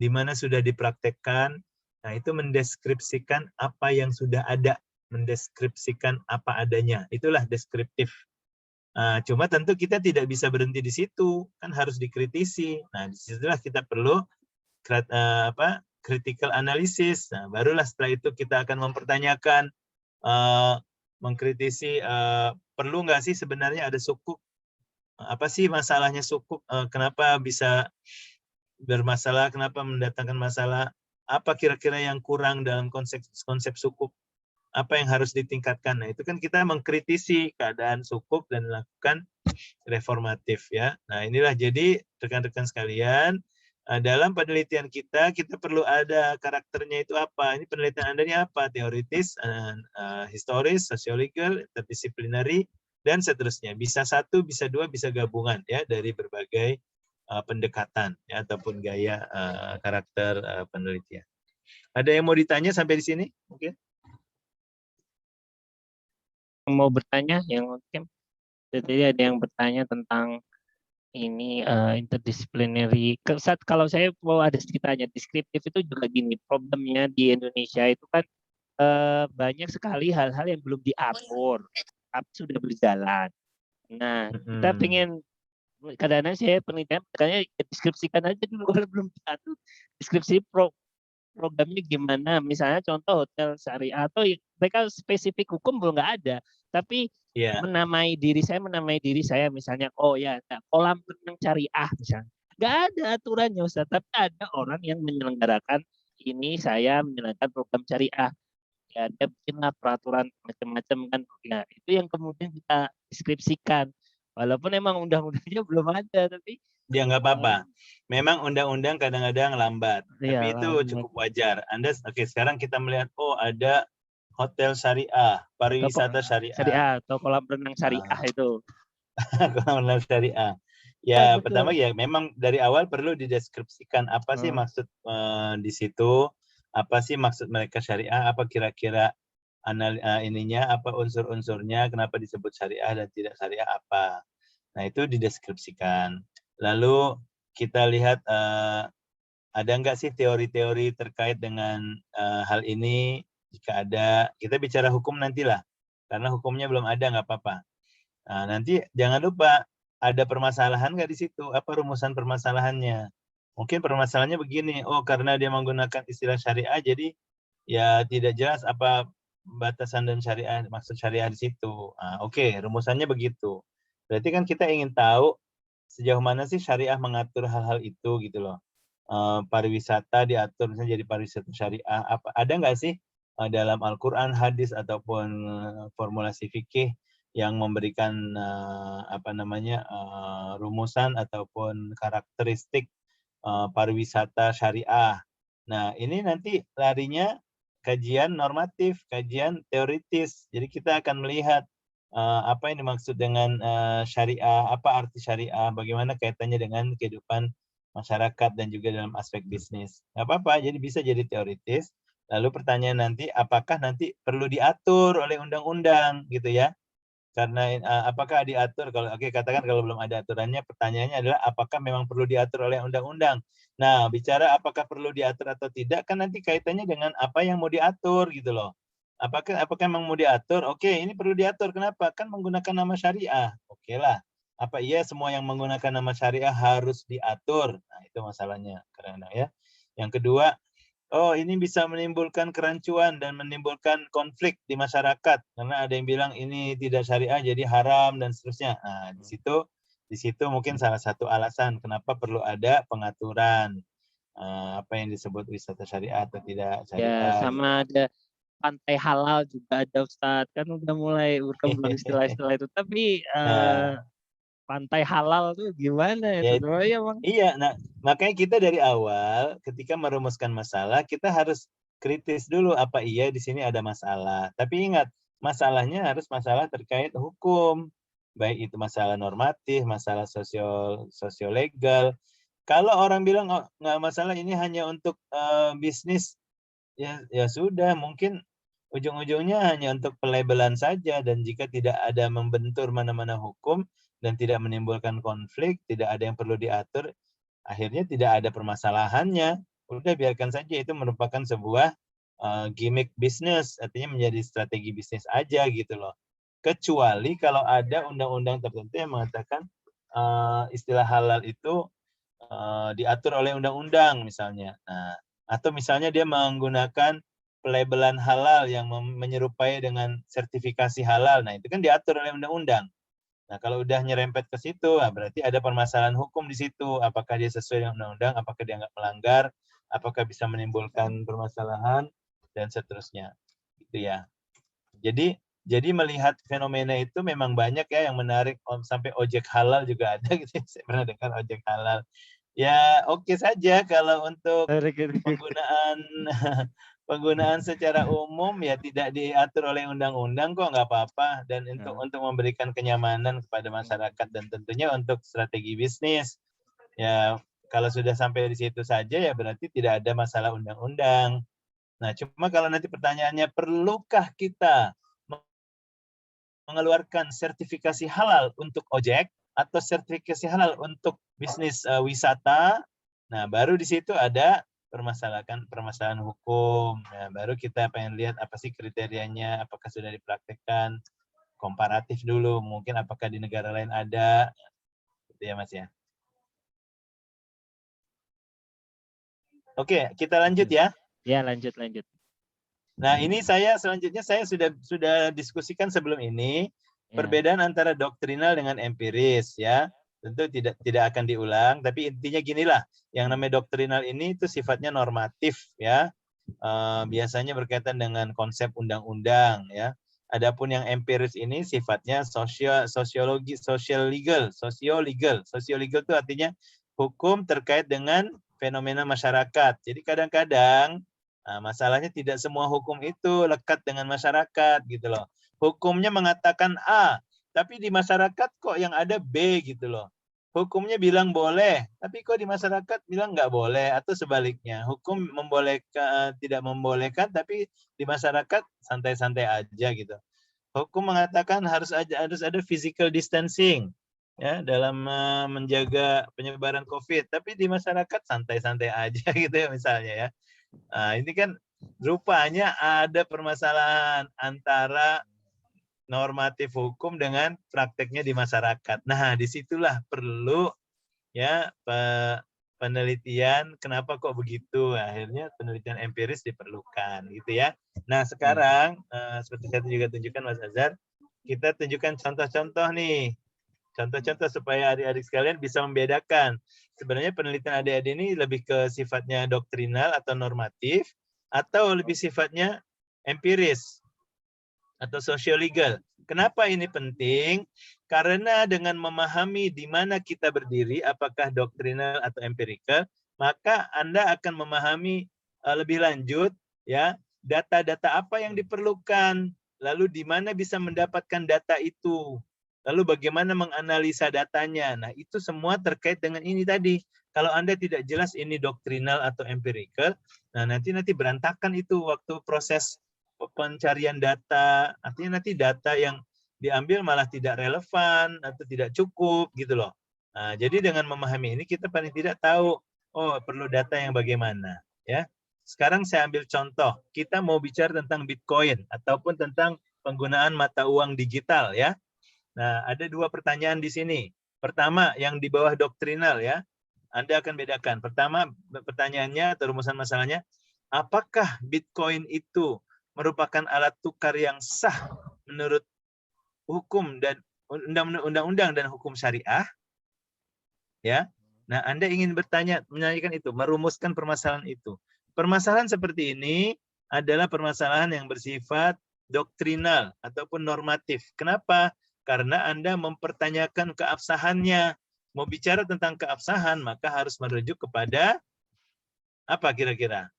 di mana sudah dipraktekkan. Nah, itu mendeskripsikan apa yang sudah ada, mendeskripsikan apa adanya. Itulah deskriptif. Cuma tentu kita tidak bisa berhenti di situ, kan harus dikritisi. Nah, disitulah kita perlu critical analysis. Nah, barulah setelah itu kita akan mempertanyakan, mengkritisi, perlu nggak sih sebenarnya ada sukuk? Apa sih masalahnya sukuk? Kenapa bisa bermasalah? Kenapa mendatangkan masalah? Apa kira-kira yang kurang dalam konsep sukuk? Apa yang harus ditingkatkan? Nah, itu kan kita mengkritisi keadaan sukuk dan melakukan reformatif ya. Nah, inilah jadi rekan-rekan sekalian, dalam penelitian kita perlu ada karakternya itu apa? Ini penelitian Anda ini apa? Teoritis, historis, sosiologis, interdisciplinary, dan seterusnya. Bisa satu, bisa dua, bisa gabungan ya dari berbagai pendekatan ya ataupun gaya karakter penelitian. Ada yang mau ditanya sampai di sini? Mungkin? Mau bertanya yang mungkin jadi ada yang bertanya tentang ini interdisciplinary. Kalau saya mau ada sedikit tanya, deskriptif itu juga gini, problemnya di Indonesia itu kan banyak sekali hal-hal yang belum diatur, tapi sudah berjalan. Nah, kita pengen kadang-kadang saya penelitian, makanya deskripsikan aja dulu kalau belum diatur, deskripsi programnya gimana, misalnya contoh hotel syariah atau mereka spesifik hukum belum nggak ada, tapi menamai diri saya misalnya, oh ya kolam renang syariah misalnya, nggak ada aturannya Ustaz, tapi ada orang yang menyelenggarakan ini, saya menjalankan program syariah, ya ada bikinlah peraturan macam-macam kan, ya itu yang kemudian kita deskripsikan, walaupun emang undang-undangnya belum ada, tapi ya nggak apa-apa. Memang undang-undang kadang-kadang lambat, tapi itu cukup wajar. Oke, sekarang kita melihat, oh ada hotel syariah, pariwisata syariah. Atau kolam renang syariah itu. Kolam renang syariah. Ya, pertama ya memang dari awal perlu dideskripsikan apa sih maksud di situ, apa sih maksud mereka syariah, apa kira-kira ininya, apa unsur-unsurnya, kenapa disebut syariah dan tidak syariah apa. Nah, itu dideskripsikan. Lalu kita lihat ada nggak sih teori-teori terkait dengan hal ini? Jika ada, kita bicara hukum nantilah. Karena hukumnya belum ada, nggak apa-apa. Nah, nanti jangan lupa, ada permasalahan nggak di situ? Apa rumusan permasalahannya? Mungkin permasalahannya begini, oh karena dia menggunakan istilah syariah, jadi ya tidak jelas apa batasan dan syariah, maksud syariah di situ. Oke, rumusannya begitu. Berarti kan kita ingin tahu sejauh mana sih syariah mengatur hal-hal itu gitu loh. Pariwisata diatur misalnya jadi pariwisata syariah. Ada nggak sih dalam Al-Quran, hadis ataupun formulasi fikih yang memberikan rumusan ataupun karakteristik pariwisata syariah. Nah, ini nanti larinya kajian normatif, kajian teoritis. Jadi kita akan melihat apa yang dimaksud dengan syariah, apa arti syariah, bagaimana kaitannya dengan kehidupan masyarakat dan juga dalam aspek bisnis. Nggak apa-apa, jadi bisa jadi teoritis. Lalu pertanyaan nanti, apakah nanti perlu diatur oleh undang-undang gitu ya? Karena apakah diatur, kalau katakan kalau belum ada aturannya, pertanyaannya adalah apakah memang perlu diatur oleh undang-undang. Nah, bicara apakah perlu diatur atau tidak, kan nanti kaitannya dengan apa yang mau diatur gitu loh. Apakah memang mau diatur? Oke, ini perlu diatur. Kenapa? Kan menggunakan nama syariah. Oke lah. Apa iya semua yang menggunakan nama syariah harus diatur? Nah, itu masalahnya. Karena ya. Yang kedua, oh ini bisa menimbulkan kerancuan dan menimbulkan konflik di masyarakat. Karena ada yang bilang ini tidak syariah jadi haram dan seterusnya. Nah, di situ mungkin salah satu alasan kenapa perlu ada pengaturan apa yang disebut wisata syariah atau tidak syariah. Ya, sama ada pantai halal juga ada Ustadz, kan udah mulai berkembang istilah-istilah itu, tapi pantai halal tuh gimana itu? Iya, nah makanya kita dari awal ketika merumuskan masalah kita harus kritis dulu apa iya di sini ada masalah. Tapi ingat, masalahnya harus masalah terkait hukum, baik itu masalah normatif, masalah sosiolegal. Kalau orang bilang oh, nggak masalah ini hanya untuk bisnis, ya sudah, mungkin ujung-ujungnya hanya untuk pelabelan saja, dan jika tidak ada membentur mana-mana hukum dan tidak menimbulkan konflik, tidak ada yang perlu diatur, akhirnya tidak ada permasalahannya. Udah biarkan saja, itu merupakan sebuah gimmick bisnis, artinya menjadi strategi bisnis aja gitu loh. Kecuali kalau ada undang-undang tertentu yang mengatakan istilah halal itu diatur oleh undang-undang misalnya. Nah, atau misalnya dia menggunakan pelabelan halal yang menyerupai dengan sertifikasi halal. Nah, itu kan diatur oleh undang-undang. Nah, kalau udah nyerempet ke situ, berarti ada permasalahan hukum di situ. Apakah dia sesuai dengan undang-undang, apakah dia nggak melanggar, apakah bisa menimbulkan permasalahan, dan seterusnya. Gitu ya. Jadi melihat fenomena itu memang banyak ya yang menarik, sampai ojek halal juga ada gitu. Saya pernah dengar ojek halal. Ya oke saja kalau untuk penggunaan penggunaan secara umum ya tidak diatur oleh undang-undang kok, nggak apa-apa, dan untuk memberikan kenyamanan kepada masyarakat dan tentunya untuk strategi bisnis. Ya kalau sudah sampai di situ saja ya berarti tidak ada masalah undang-undang. Nah, cuma kalau nanti pertanyaannya perlukah kita mengeluarkan sertifikasi halal untuk ojek atau sertifikasi halal untuk bisnis wisata, nah baru di situ ada permasalahan hukum. Nah, baru kita pengen lihat apa sih kriterianya, apakah sudah dipraktekkan, komparatif dulu, mungkin apakah di negara lain ada, gitu ya Mas ya. Oke, kita lanjut ya. Ya, lanjut. Nah, ini selanjutnya saya sudah diskusikan sebelum ini perbedaan antara doktrinal dengan empiris ya. Tentu tidak akan diulang, tapi intinya ginilah, yang namanya doktrinal ini itu sifatnya normatif ya. Biasanya berkaitan dengan konsep undang-undang ya. Adapun yang empiris ini sifatnya social legal. Sosio-legal itu artinya hukum terkait dengan fenomena masyarakat. Jadi kadang-kadang masalahnya tidak semua hukum itu lekat dengan masyarakat gitu loh. Hukumnya mengatakan A, tapi di masyarakat kok yang ada B gitu loh. Hukumnya bilang boleh, tapi kok di masyarakat bilang nggak boleh, atau sebaliknya. Hukum membolehkan, tidak membolehkan, tapi di masyarakat santai-santai aja gitu. Hukum mengatakan harus ada physical distancing ya dalam menjaga penyebaran COVID, tapi di masyarakat santai-santai aja gitu ya misalnya ya. Nah, ini kan rupanya ada permasalahan antara normatif hukum dengan prakteknya di masyarakat. Nah, disitulah perlu ya penelitian kenapa kok begitu. Akhirnya penelitian empiris diperlukan gitu ya. Nah, sekarang seperti saya juga tunjukkan Mas Azhar, kita tunjukkan contoh-contoh nih. Contoh-contoh supaya adik-adik sekalian bisa membedakan. Sebenarnya penelitian adik-adik ini lebih ke sifatnya doktrinal atau normatif, atau lebih sifatnya empiris atau sosio-legal. Kenapa ini penting? Karena dengan memahami di mana kita berdiri, apakah doktrinal atau empirikal, maka Anda akan memahami lebih lanjut ya data-data apa yang diperlukan, lalu di mana bisa mendapatkan data itu. Lalu bagaimana menganalisa datanya. Nah, itu semua terkait dengan ini tadi. Kalau Anda tidak jelas ini doktrinal atau empirical, nah nanti berantakan itu waktu proses pencarian data. Artinya nanti data yang diambil malah tidak relevan atau tidak cukup gitu loh. Nah, jadi dengan memahami ini kita paling tidak tahu, oh perlu data yang bagaimana. Ya. Sekarang saya ambil contoh. Kita mau bicara tentang Bitcoin ataupun tentang penggunaan mata uang digital ya. Nah, ada dua pertanyaan di sini. Pertama, yang di bawah doktrinal ya. Anda akan bedakan. Pertama, pertanyaannya atau rumusan masalahnya, apakah Bitcoin itu merupakan alat tukar yang sah menurut hukum dan undang-undang dan hukum syariah? Ya. Nah, Anda ingin menanyakan itu, merumuskan permasalahan itu. Permasalahan seperti ini adalah permasalahan yang bersifat doktrinal ataupun normatif. Kenapa? Karena Anda mempertanyakan keabsahannya. Mau bicara tentang keabsahan, maka harus merujuk kepada apa kira-kira?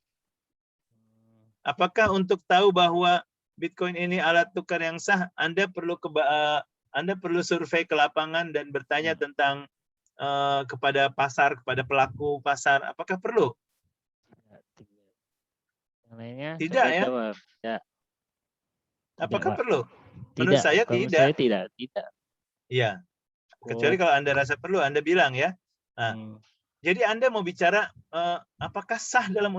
Apakah untuk tahu bahwa Bitcoin ini alat tukar yang sah, Anda perlu survei ke lapangan dan bertanya tentang kepada pasar, kepada pelaku pasar, apakah perlu? Yang lainnya Tidak coba ya? jawab. Tidak, tidak, Apakah Pak. perlu? Menurut Tidak, saya kalau menurut saya tidak. tidak, tidak. Iya. Kecuali Oh, kalau Anda rasa perlu, Anda bilang ya. Nah, hmm. jadi Anda mau bicara apakah sah dalam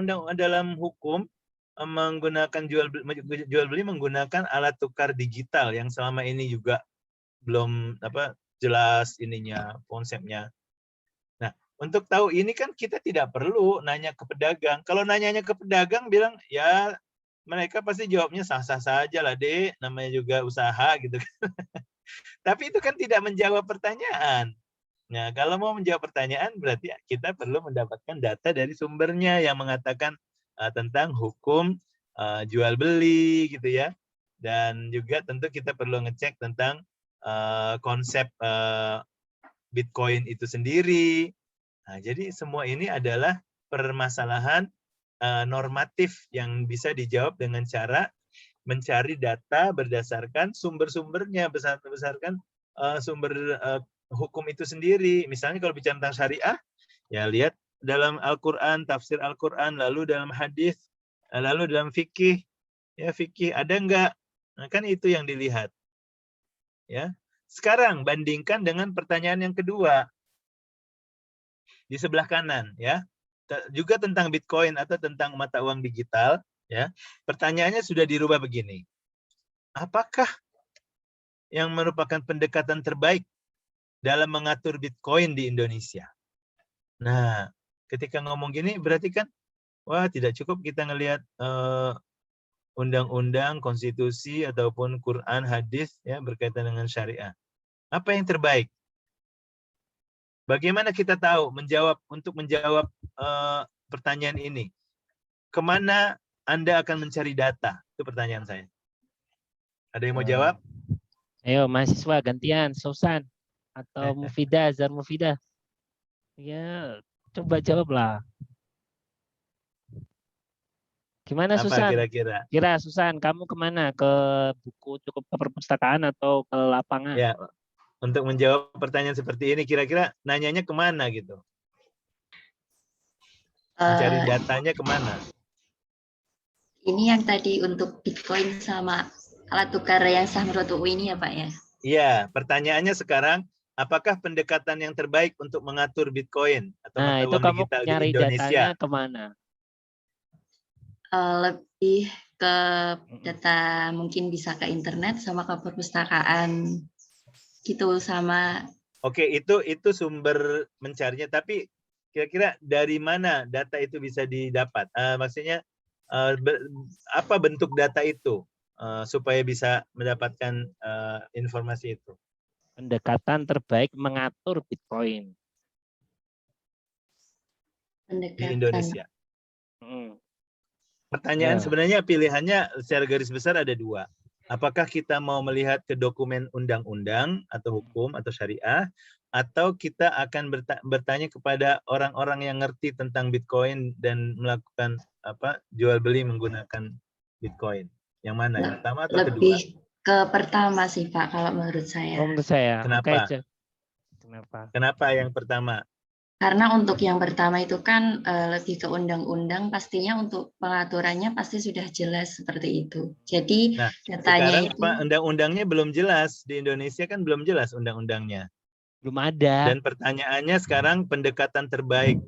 hukum menggunakan jual beli menggunakan alat tukar digital yang selama ini juga belum jelas ininya, konsepnya. Nah, untuk tahu ini kan kita tidak perlu nanya ke pedagang. Kalau nanyanya ke pedagang bilang ya mereka pasti jawabnya sah-sah saja lah, Dek, namanya juga usaha gitu. Tapi itu kan tidak menjawab pertanyaan. Nah, kalau mau menjawab pertanyaan berarti kita perlu mendapatkan data dari sumbernya yang mengatakan tentang hukum jual beli gitu ya. Dan juga tentu kita perlu ngecek tentang konsep Bitcoin itu sendiri. Nah, jadi semua ini adalah permasalahan normatif yang bisa dijawab dengan cara mencari data berdasarkan sumber-sumbernya, berdasarkan sumber hukum itu sendiri. Misalnya kalau bicara tentang syariah, ya lihat dalam Al-Quran, tafsir Al-Quran, lalu dalam hadis, lalu dalam fikih, ya fikih ada enggak? Nah, kan itu yang dilihat. Ya. Sekarang bandingkan dengan pertanyaan yang kedua di sebelah kanan, ya. Juga tentang Bitcoin atau tentang mata uang digital, ya. Pertanyaannya sudah dirubah begini. Apakah yang merupakan pendekatan terbaik dalam mengatur Bitcoin di Indonesia? Nah, ketika ngomong gini berarti kan, wah tidak cukup kita ngelihat undang-undang, konstitusi, ataupun Quran, hadis ya berkaitan dengan syariah. Apa yang terbaik? Bagaimana kita tahu untuk menjawab pertanyaan ini? Kemana Anda akan mencari data? Itu pertanyaan saya. Ada yang mau jawab? Ayo mahasiswa gantian, Susan atau Mufidah, Zar Mufidah. Ya, coba jawablah. Gimana Apa Susan? kira-kira? Kira Susan, kamu kemana? Ke buku, cukup ke perpustakaan atau ke lapangan? Ya, untuk menjawab pertanyaan seperti ini, kira-kira nanyanya kemana gitu? Mencari datanya kemana? Ini yang tadi untuk Bitcoin sama alat tukar yang sah menurut UU ini ya Pak ya? Iya, pertanyaannya sekarang, apakah pendekatan yang terbaik untuk mengatur Bitcoin atau mata Itu uang kamu digital di nyari Indonesia? datanya kemana? Lebih ke data mungkin bisa ke internet sama ke perpustakaan gitu sama. Oke, itu sumber mencarinya. Tapi kira-kira dari mana data itu bisa didapat? Maksudnya apa bentuk data itu supaya bisa mendapatkan informasi itu? Pendekatan terbaik mengatur Bitcoin Di Indonesia. Hmm. Pertanyaan sebenarnya pilihannya secara garis besar ada dua. Apakah kita mau melihat ke dokumen undang-undang atau hukum atau syariah, atau kita akan bertanya kepada orang-orang yang ngerti tentang Bitcoin dan melakukan jual beli menggunakan Bitcoin? Yang mana? Yang pertama atau kedua? Lebih ke pertama sih Pak kalau menurut saya. Oh, menurut saya. Kenapa? Okay. Kenapa? Kenapa yang pertama? Karena untuk yang pertama itu kan lebih ke undang-undang, pastinya untuk pengaturannya pasti sudah jelas seperti itu. Jadi datanya sekarang itu undang-undangnya belum jelas. Di Indonesia kan belum jelas undang-undangnya. Belum ada. Dan pertanyaannya sekarang pendekatan terbaik.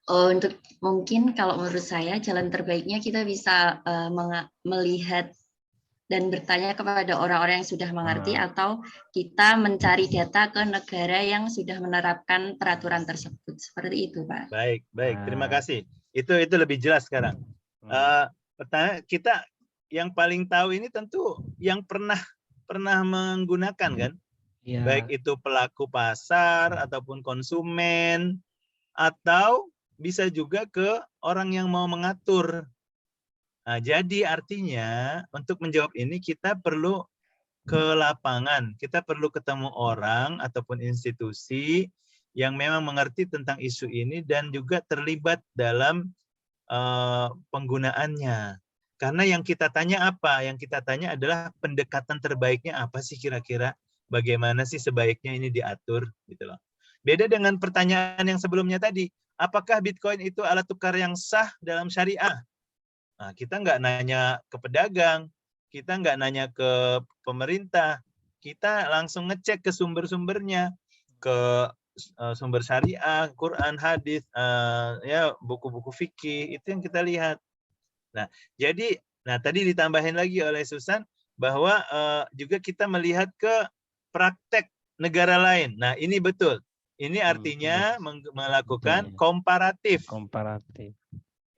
Untuk mungkin kalau menurut saya jalan terbaiknya kita bisa melihat dan bertanya kepada orang-orang yang sudah mengerti atau kita mencari data ke negara yang sudah menerapkan peraturan tersebut. Seperti itu, Pak. Baik. Terima kasih. Itu lebih jelas sekarang. Pertanyaan kita yang paling tahu ini tentu yang pernah menggunakan kan? Ya. Baik itu pelaku pasar ataupun konsumen atau bisa juga ke orang yang mau mengatur. Nah, jadi artinya untuk menjawab ini kita perlu ke lapangan, kita perlu ketemu orang ataupun institusi yang memang mengerti tentang isu ini dan juga terlibat dalam penggunaannya. Karena yang kita tanya apa? Yang kita tanya adalah pendekatan terbaiknya apa sih kira-kira? Bagaimana sih sebaiknya ini diatur gitu loh. Beda dengan pertanyaan yang sebelumnya tadi, apakah Bitcoin itu alat tukar yang sah dalam syariah? Nah, kita nggak nanya ke pedagang, kita nggak nanya ke pemerintah, kita langsung ngecek ke sumber-sumbernya, ke sumber syariah, Quran, hadis, ya buku-buku fikih, itu yang kita lihat. Nah, jadi, tadi ditambahin lagi oleh Susan bahwa juga kita melihat ke praktek negara lain. Nah, ini betul. Ini artinya melakukan komparatif. Komparatif.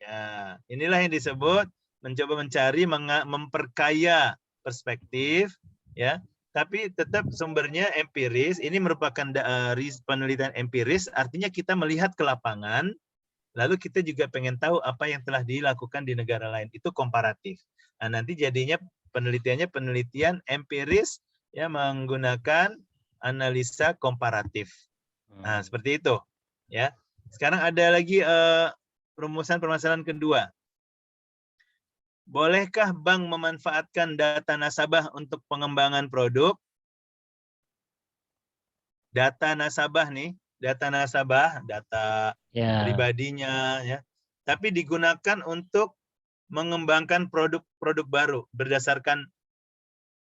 Ya, inilah yang disebut mencoba mencari, memperkaya perspektif, ya. Tapi tetap sumbernya empiris. Ini merupakan penelitian empiris, artinya kita melihat ke lapangan, lalu kita juga pengen tahu apa yang telah dilakukan di negara lain. Itu komparatif. Nah, nanti jadinya penelitiannya penelitian empiris, ya, menggunakan analisa komparatif. Nah, seperti itu, ya. Sekarang ada lagi rumusan permasalahan kedua. Bolehkah bank memanfaatkan data nasabah untuk pengembangan produk? Data nasabah nih, data nasabah, data pribadinya, ya. Tapi digunakan untuk mengembangkan produk-produk baru berdasarkan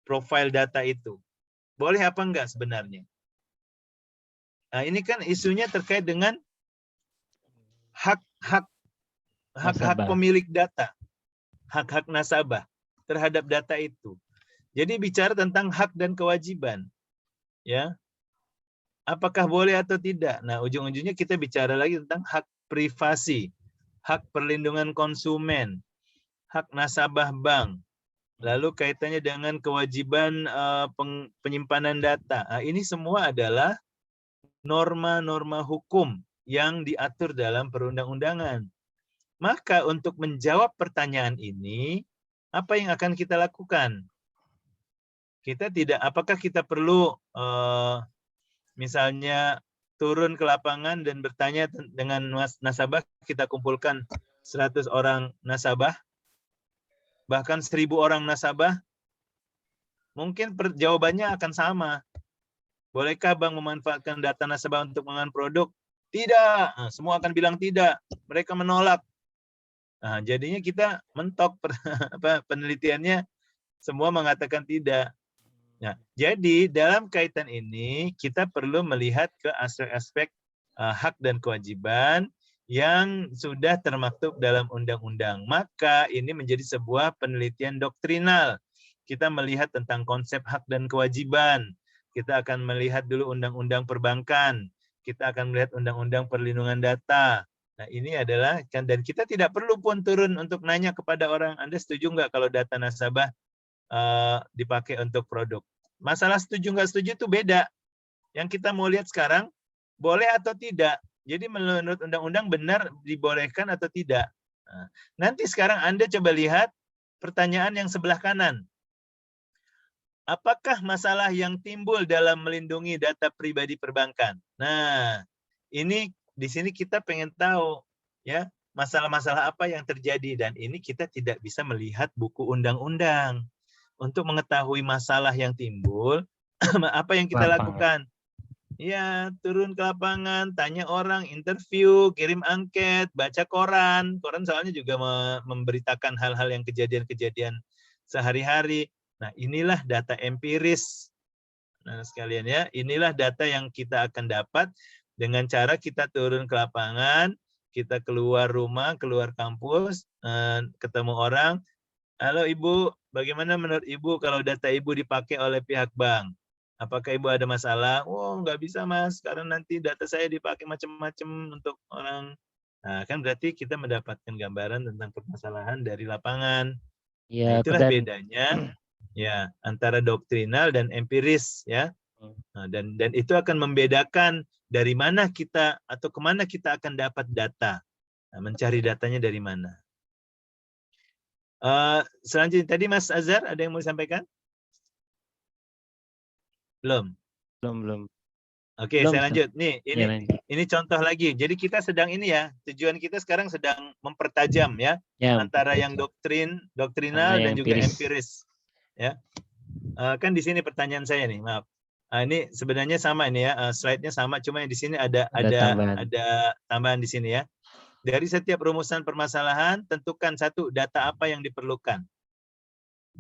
profil data itu. Boleh apa enggak sebenarnya? Nah, ini kan isunya terkait dengan hak pemilik data, hak-hak nasabah terhadap data itu. Jadi bicara tentang hak dan kewajiban, ya. Apakah boleh atau tidak? Nah, ujung-ujungnya kita bicara lagi tentang hak privasi, hak perlindungan konsumen, hak nasabah bank, lalu kaitannya dengan kewajiban penyimpanan data. Nah, ini semua adalah norma-norma hukum yang diatur dalam perundang-undangan. Maka untuk menjawab pertanyaan ini, apa yang akan kita lakukan? Apakah kita perlu misalnya turun ke lapangan dan bertanya dengan nasabah, kita kumpulkan 100 orang nasabah, bahkan 1000 orang nasabah, mungkin jawabannya akan sama. Bolehkah bank memanfaatkan data nasabah untuk pengembangan produk? Tidak. Nah, semua akan bilang tidak. Mereka menolak. Nah, jadinya kita mentok penelitiannya, semua mengatakan tidak. Nah, jadi dalam kaitan ini kita perlu melihat ke aspek-aspek hak dan kewajiban yang sudah termaktub dalam undang-undang. Maka ini menjadi sebuah penelitian doktrinal. Kita melihat tentang konsep hak dan kewajiban. Kita akan melihat dulu undang-undang perbankan. Kita akan melihat undang-undang perlindungan data. Nah, ini adalah, dan kita tidak perlu pun turun untuk nanya kepada orang, Anda setuju nggak kalau data nasabah dipakai untuk produk. Masalah setuju nggak setuju itu beda. Yang kita mau lihat sekarang, boleh atau tidak. Jadi menurut undang-undang benar dibolehkan atau tidak. Nah, nanti sekarang Anda coba lihat pertanyaan yang sebelah kanan. Apakah masalah yang timbul dalam melindungi data pribadi perbankan? Nah, ini di sini kita pengen tahu, ya, masalah-masalah apa yang terjadi, dan ini kita tidak bisa melihat buku undang-undang. Untuk mengetahui masalah yang timbul, apa yang kita lakukan? Ya, turun ke lapangan, tanya orang, interview, kirim angket, baca koran. Koran soalnya juga memberitakan hal-hal yang kejadian-kejadian sehari-hari. Nah, inilah data empiris. Nah, sekalian ya, inilah data yang kita akan dapat dengan cara kita turun ke lapangan, kita keluar rumah, keluar kampus, ketemu orang. Halo Ibu, bagaimana menurut Ibu kalau data Ibu dipakai oleh pihak bank? Apakah Ibu ada masalah? Oh, nggak bisa Mas, karena nanti data saya dipakai macam-macam untuk orang. Nah, kan berarti kita mendapatkan gambaran tentang permasalahan dari lapangan. Ya, nah, itulah bedanya ya antara doktrinal dan empiris, ya. Nah, dan itu akan membedakan dari mana kita atau kemana kita akan dapat data. Nah, mencari datanya dari mana. Selanjutnya tadi Mas Azhar ada yang mau disampaikan? Belum. Oke, saya lanjut. Nih, ini contoh lagi. Jadi kita sedang ini ya, tujuan kita sekarang sedang mempertajam ya, antara yang doktrinal dan juga empiris. Ya. Kan di sini pertanyaan saya nih, maaf. Ini sebenarnya sama ini ya, slide-nya sama, cuma yang di sini ada tambahan di sini ya. Dari setiap rumusan permasalahan, tentukan satu data apa yang diperlukan.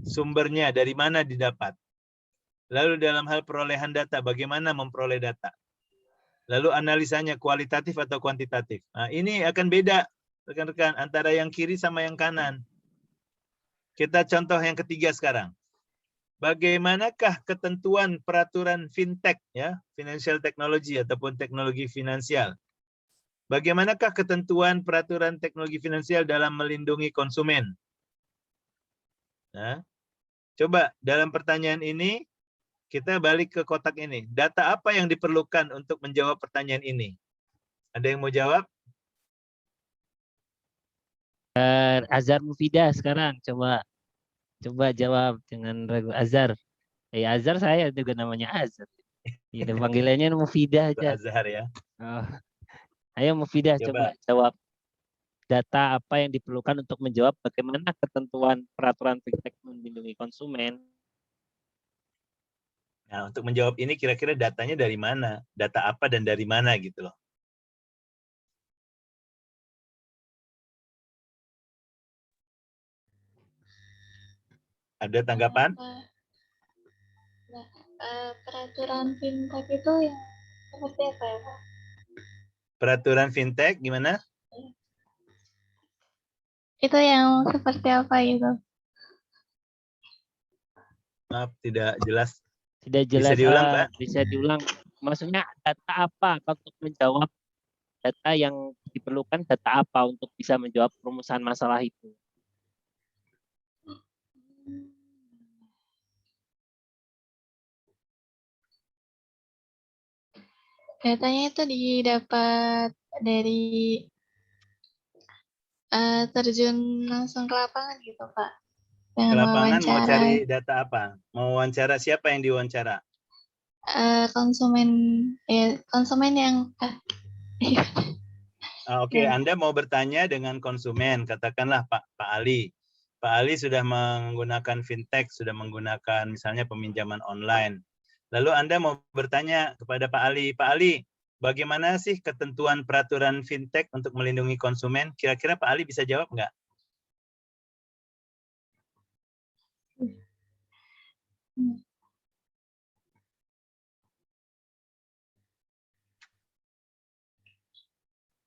Sumbernya dari mana didapat. Lalu dalam hal perolehan data, bagaimana memperoleh data. Lalu analisanya kualitatif atau kuantitatif. Nah, ini akan beda rekan-rekan antara yang kiri sama yang kanan. Kita contoh yang ketiga sekarang. Bagaimanakah ketentuan peraturan fintech ya, financial technology ataupun teknologi finansial? Bagaimanakah ketentuan peraturan teknologi finansial dalam melindungi konsumen? Nah, coba dalam pertanyaan ini kita balik ke kotak ini. Data apa yang diperlukan untuk menjawab pertanyaan ini? Ada yang mau jawab? Azhar Mufidah sekarang coba jawab dengan ragu. Azhar. Azhar saya juga namanya Azhar. Ini panggilannya Mufidah aja. Azhar ya. Oh. Ayo Mufidah coba jawab. Data apa yang diperlukan untuk menjawab bagaimana ketentuan peraturan fintech melindungi konsumen? Nah, untuk menjawab ini kira-kira datanya dari mana? Data apa dan dari mana gitu loh. Ada tanggapan? Peraturan fintech itu yang seperti apa ya Pak? Peraturan fintech gimana? Itu yang seperti apa gitu? Maaf, tidak jelas. Tidak jelas. Bisa diulang, Pak? Bisa diulang. Maksudnya data apa untuk menjawab data yang diperlukan, data apa untuk bisa menjawab perumusan masalah itu? Datanya itu didapat dari terjun langsung ke lapangan gitu Pak. Ke Dengan lapangan mau wawancara cari data apa? Mau wawancara siapa yang diwawancara? konsumen yang Oke, Anda mau bertanya dengan konsumen, katakanlah Pak Ali. Pak Ali sudah menggunakan fintech, sudah menggunakan misalnya peminjaman online. Lalu Anda mau bertanya kepada Pak Ali, bagaimana sih ketentuan peraturan fintech untuk melindungi konsumen? Kira-kira Pak Ali bisa jawab nggak?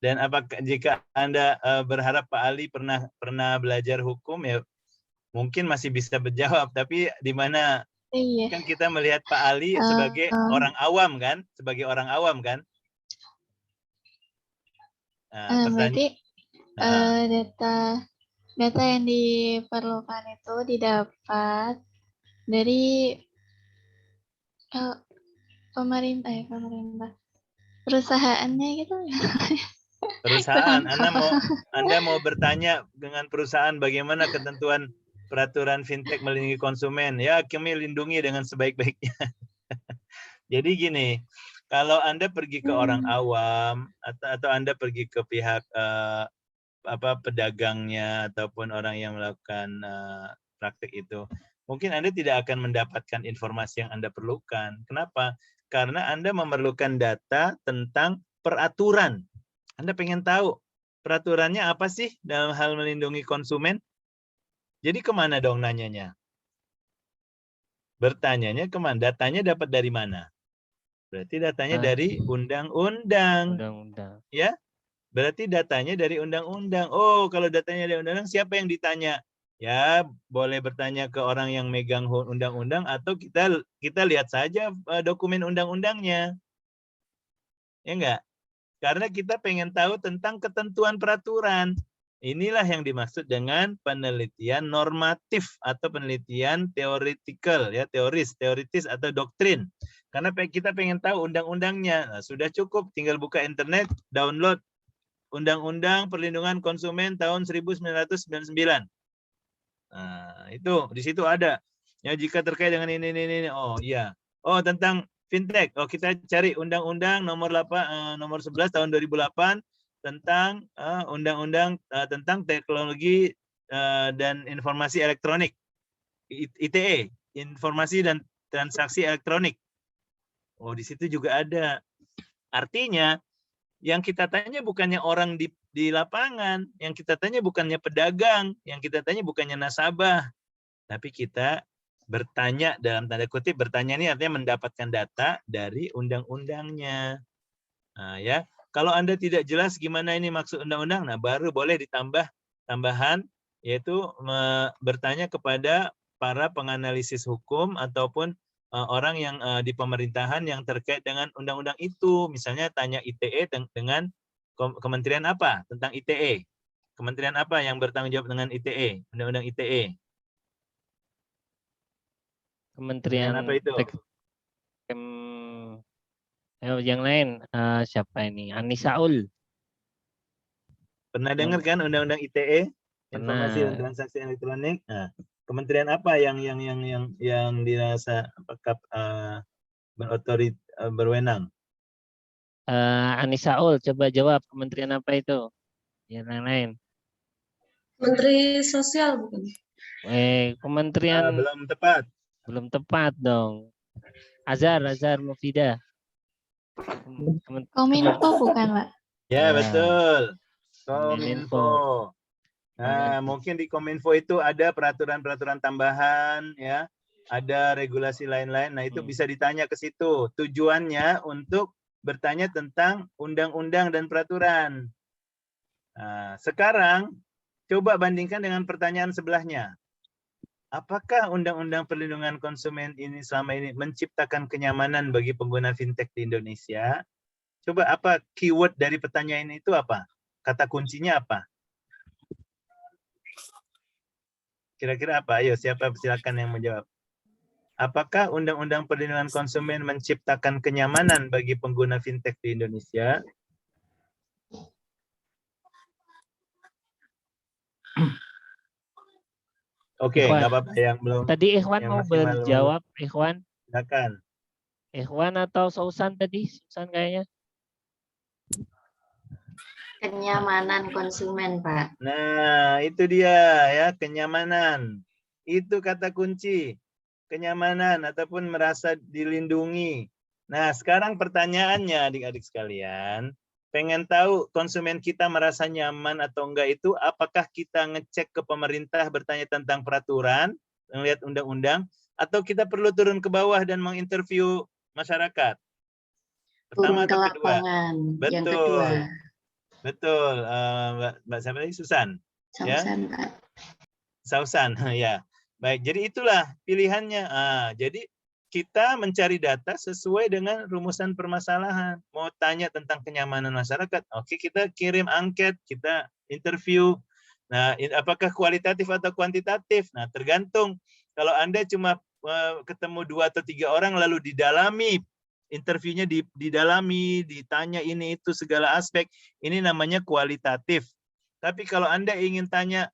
Dan apakah jika Anda berharap Pak Ali pernah belajar hukum ya mungkin masih bisa menjawab, tapi di mana kan kita melihat Pak Ali sebagai orang awam kan, Nah, berarti data yang diperlukan itu didapat dari pemerintah perusahaannya gitu. Perusahaan, Anda mau bertanya dengan perusahaan bagaimana ketentuan peraturan fintech melindungi konsumen? Ya, kami lindungi dengan sebaik-baiknya. Jadi gini, kalau Anda pergi ke orang awam atau Anda pergi ke pihak pedagangnya ataupun orang yang melakukan praktik itu, mungkin Anda tidak akan mendapatkan informasi yang Anda perlukan. Kenapa? Karena Anda memerlukan data tentang peraturan. Anda pengen tahu peraturannya apa sih dalam hal melindungi konsumen? Jadi kemana dong nanyanya? Bertanyanya kemana? Datanya dapat dari mana? Berarti datanya dari undang-undang. Ya? Berarti datanya dari undang-undang. Oh, kalau datanya dari undang-undang, siapa yang ditanya? Ya, boleh bertanya ke orang yang megang undang-undang atau kita lihat saja dokumen undang-undangnya. Ya enggak? Karena kita pengen tahu tentang ketentuan peraturan. Inilah yang dimaksud dengan penelitian normatif atau penelitian theoretical, ya, teoritis atau doktrin. Karena kita pengen tahu undang-undangnya. Nah, sudah cukup, tinggal buka internet, download Undang-Undang Perlindungan Konsumen tahun 1999. Nah, itu di situ ada. Ya, jika terkait dengan ini. Oh iya. Oh, tentang fintech. Oh, kita cari Undang-Undang nomor 11 tahun 2008 tentang Undang-Undang tentang teknologi dan informasi elektronik. ITE, informasi dan transaksi elektronik. Oh, di situ juga ada. Artinya yang kita tanya bukannya orang di lapangan, yang kita tanya bukannya pedagang, yang kita tanya bukannya nasabah, tapi kita bertanya dalam tanda kutip, bertanya ini artinya mendapatkan data dari undang-undangnya. Nah, ya, kalau Anda tidak jelas gimana ini maksud undang-undang, nah baru boleh ditambah tambahan, yaitu bertanya kepada para penganalisis hukum ataupun orang yang di pemerintahan yang terkait dengan undang-undang itu. Misalnya tanya ITE dengan kementerian apa tentang ITE. Kementerian apa yang bertanggung jawab dengan ITE, undang-undang ITE. Kementerian apa itu? Yang lain siapa ini? Anisaul. Pernah dengar kan undang-undang ITE? Informasi dan Pernah. transaksi elektronik. Nah, kementerian apa yang dirasa apakah berwenang? Anisaul, coba jawab, kementerian apa itu? Yang lain. Menteri Sosial bukan? Kementerian Belum tepat. Belum tepat dong. Azhar Mufidah. Kominfo bukan, Pak? Ya, Ya. betul. Kominfo. Kominfo. Nah, mungkin di Kominfo itu ada peraturan-peraturan tambahan, ya, ada regulasi lain-lain. Nah, itu bisa ditanya ke situ. Tujuannya untuk bertanya tentang undang-undang dan peraturan. Nah, sekarang coba bandingkan dengan pertanyaan sebelahnya. Apakah Undang-Undang Perlindungan Konsumen ini selama ini menciptakan kenyamanan bagi pengguna fintech di Indonesia? Coba apa keyword dari pertanyaan itu apa? Kata kuncinya apa? Kira-kira apa? Ayo, silakan yang menjawab. Apakah Undang-Undang Perlindungan Konsumen menciptakan kenyamanan bagi pengguna fintech di Indonesia? Oke, nggak apa-apa yang belum. Tadi Ikhwan mau berjawab, Ikhwan. Silakan. Ikhwan atau Sausan tadi? Sausan kayaknya. Kenyamanan konsumen, Pak. Nah, itu dia ya, kenyamanan. Itu kata kunci. Kenyamanan ataupun merasa dilindungi. Nah, sekarang pertanyaannya adik-adik sekalian, pengen tahu konsumen kita merasa nyaman atau enggak itu, apakah kita ngecek ke pemerintah bertanya tentang peraturan, melihat undang-undang, atau kita perlu turun ke bawah dan menginterview masyarakat? Pertama atau kedua? Betul. Yang kedua. Betul, Mbak siapa tadi? Susan. Sausan, ya? Pak. Sausan, ya. Baik, jadi itulah pilihannya. Jadi kita mencari data sesuai dengan rumusan permasalahan. Mau tanya tentang kenyamanan masyarakat, oke, kita kirim angket, kita interview. Nah, apakah kualitatif atau kuantitatif? Nah, tergantung. Kalau Anda cuma ketemu 2 atau 3 orang lalu didalami, interviewnya didalami, ditanya ini itu segala aspek, ini namanya kualitatif. Tapi kalau Anda ingin tanya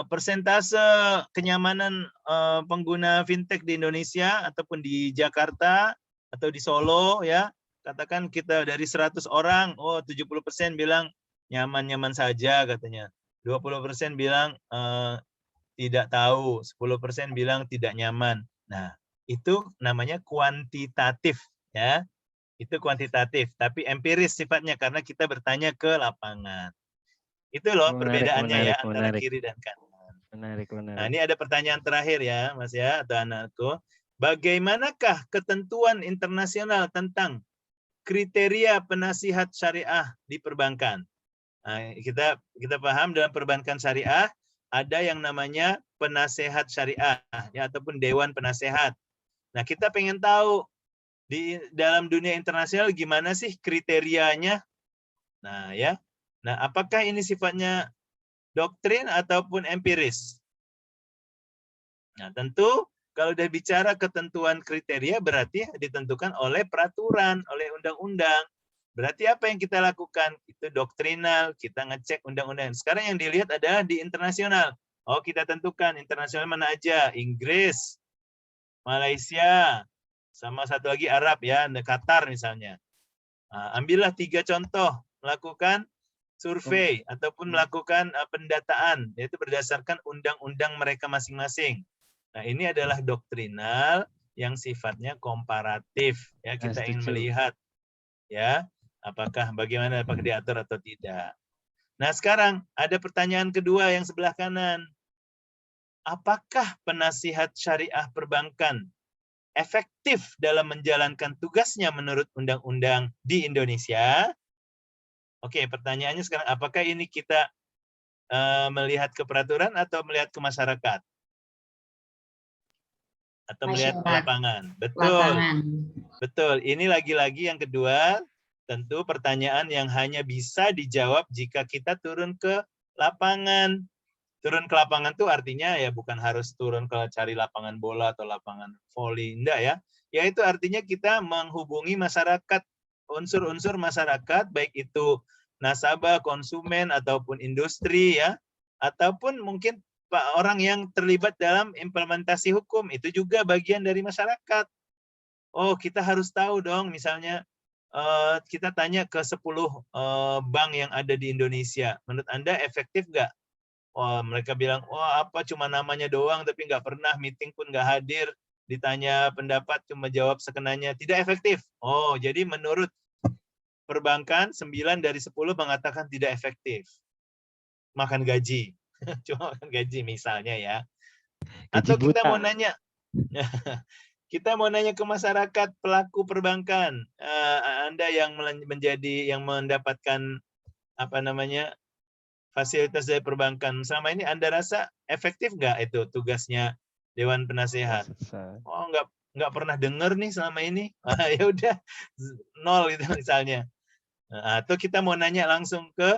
persentase kenyamanan pengguna fintech di Indonesia ataupun di Jakarta atau di Solo, ya, katakan kita dari 100 orang, 70% bilang nyaman-nyaman saja katanya, 20% bilang tidak tahu, 10% bilang tidak nyaman. Nah, itu namanya kuantitatif, ya. Itu kuantitatif, tapi empiris sifatnya karena kita bertanya ke lapangan. Itu loh perbedaannya antara kiri dan kanan. Menarik. Nah, ini ada pertanyaan terakhir ya, Mas ya, atau anakku. Bagaimanakah ketentuan internasional tentang kriteria penasihat syariah di perbankan? Nah, kita paham dalam perbankan syariah ada yang namanya penasehat syariah, ya, ataupun dewan penasehat. Nah, kita pengen tahu di dalam dunia internasional gimana sih kriterianya? Nah, ya. Nah, apakah ini sifatnya doktrin ataupun empiris? Nah, tentu kalau udah bicara ketentuan kriteria berarti ditentukan oleh peraturan, oleh undang-undang. Berarti apa yang kita lakukan? Itu doktrinal, kita ngecek undang-undang. Sekarang yang dilihat adalah di internasional. Oh, kita tentukan internasional mana aja? Inggris, Malaysia, sama satu lagi Arab ya, Qatar misalnya. Nah, ambillah 3 contoh, melakukan survei ataupun melakukan pendataan, yaitu berdasarkan undang-undang mereka masing-masing. Nah, ini adalah doktrinal, yang sifatnya komparatif. Ya, kita ingin Setuju. melihat ya apakah diatur atau tidak. Nah, sekarang ada pertanyaan kedua yang sebelah kanan. Apakah penasihat syariah perbankan efektif dalam menjalankan tugasnya menurut undang-undang di Indonesia? Oke, pertanyaannya sekarang, apakah ini kita melihat ke peraturan atau melihat ke masyarakat? Atau melihat ke Masyarakat. lapangan? Betul. Lapangan. Betul. Ini lagi-lagi yang kedua, tentu pertanyaan yang hanya bisa dijawab jika kita turun ke lapangan. Turun ke lapangan itu artinya ya bukan harus turun ke cari lapangan bola atau lapangan voli, enggak ya. Ya itu artinya kita menghubungi masyarakat, unsur-unsur masyarakat, baik itu nasabah, konsumen, ataupun industri ya, ataupun mungkin orang yang terlibat dalam implementasi hukum, itu juga bagian dari masyarakat. Oh, kita harus tahu dong, misalnya kita tanya ke 10 bank yang ada di Indonesia, menurut Anda efektif nggak? Wah, mereka bilang, wah apa cuma namanya doang, tapi nggak pernah meeting pun nggak hadir, ditanya pendapat cuma jawab sekenanya, tidak efektif. Oh, jadi menurut perbankan 9 dari 10 mengatakan tidak efektif. Makan gaji, cuma makan gaji misalnya ya. Atau kita mau nanya, kita mau nanya ke masyarakat pelaku perbankan, Anda yang mendapatkan apa namanya fasilitas dari perbankan selama ini, Anda rasa efektif nggak itu tugasnya Dewan Penasehat? Oh, nggak pernah dengar nih selama ini. Ya udah 0 gitu misalnya. Atau kita mau nanya langsung ke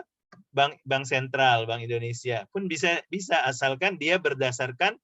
Bank Sentral, Bank Indonesia pun bisa asalkan dia berdasarkan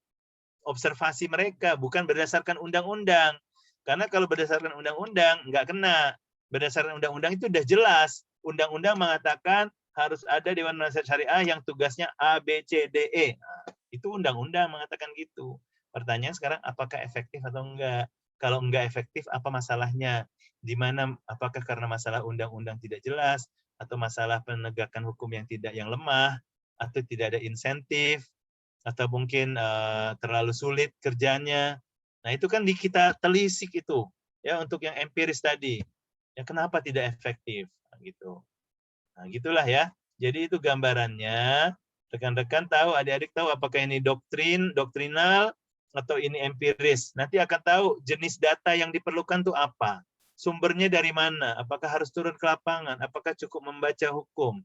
observasi mereka, bukan berdasarkan undang-undang. Karena kalau berdasarkan undang-undang nggak kena. Berdasarkan undang-undang itu udah jelas. Undang-undang mengatakan harus ada Dewan Penasihat Syariah yang tugasnya A, B, C, D, E. Nah, itu undang-undang mengatakan gitu. Pertanyaan sekarang, apakah efektif atau enggak? Kalau enggak efektif, apa masalahnya? Di mana, apakah karena masalah undang-undang tidak jelas, atau masalah penegakan hukum yang lemah, atau tidak ada insentif, atau mungkin terlalu sulit kerjanya. Nah, itu kan kita telisik itu, ya untuk yang empiris tadi. Ya, kenapa tidak efektif? Nah, gitu. Nah, gitulah ya. Jadi itu gambarannya. Rekan-rekan tahu, adik-adik tahu apakah ini doktrinal, atau ini empiris. Nanti akan tahu jenis data yang diperlukan tuh apa. Sumbernya dari mana? Apakah harus turun ke lapangan? Apakah cukup membaca hukum?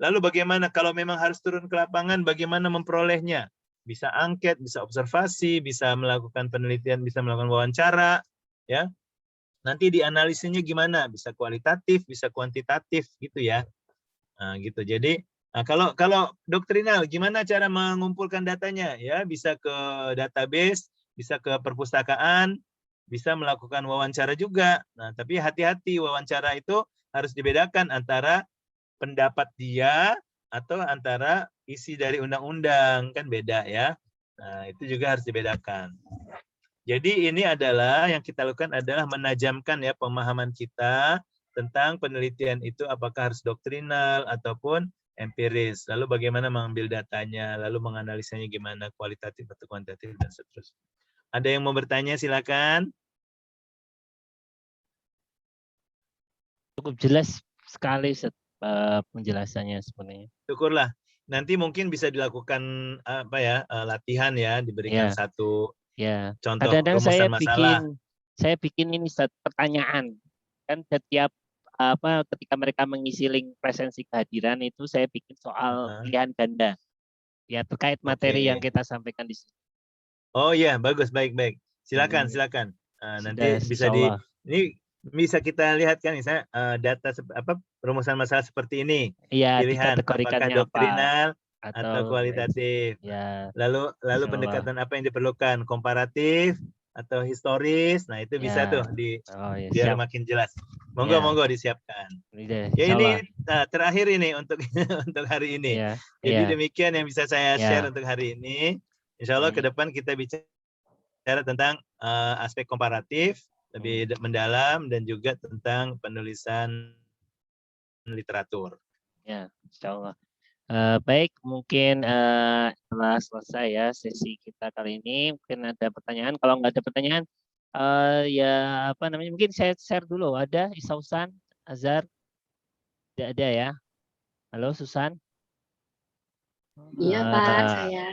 Lalu bagaimana kalau memang harus turun ke lapangan, bagaimana memperolehnya? Bisa angket, bisa observasi, bisa melakukan penelitian, bisa melakukan wawancara, ya. Nanti dianalisisnya gimana? Bisa kualitatif, bisa kuantitatif, gitu ya. Nah, gitu. Jadi kalau doktrinal, gimana cara mengumpulkan datanya? Ya, bisa ke database, bisa ke perpustakaan, bisa melakukan wawancara juga. Nah, tapi hati-hati, wawancara itu harus dibedakan antara pendapat dia atau antara isi dari undang-undang, kan beda ya. Nah, itu juga harus dibedakan. Jadi ini adalah yang kita lakukan adalah menajamkan ya pemahaman kita tentang penelitian itu apakah harus doktrinal ataupun empiris. Lalu bagaimana mengambil datanya, lalu menganalisanya gimana, kualitatif atau kuantitatif dan seterusnya. Ada yang mau bertanya silakan. Cukup jelas sekali penjelasannya sebenarnya. Syukurlah. Nanti mungkin bisa dilakukan apa ya latihan ya, diberikan satu contoh Kadang-kadang rumusan masalah. saya bikin ini pertanyaan. Kan setiap ketika mereka mengisi link presensi kehadiran itu saya bikin soal pilihan ganda. Ya terkait materi yang kita sampaikan di sini. Oh iya, bagus, baik. Silakan. Nanti bisa ini bisa kita lihat kan misalnya data rumusan masalah seperti ini. Iya, Pilihan apakah doktrinal atau kualitatif. Ya. Lalu pendekatan apa yang diperlukan? Komparatif atau historis. Nah, itu bisa tuh biar makin jelas. Monggo disiapkan. Ya ini terakhir ini untuk untuk hari ini. Jadi demikian yang bisa saya share untuk hari ini. Insya Allah ke depan kita bicara tentang aspek komparatif lebih mendalam dan juga tentang penulisan literatur. Ya, insya Allah. Baik, mungkin telah selesai ya sesi kita kali ini. Mungkin ada pertanyaan. Kalau nggak ada pertanyaan, Ya apa namanya? Mungkin saya share dulu. Ada Isausan, Azhar? Tidak ada ya? Halo Susan? Iya Pak, Eh, saya.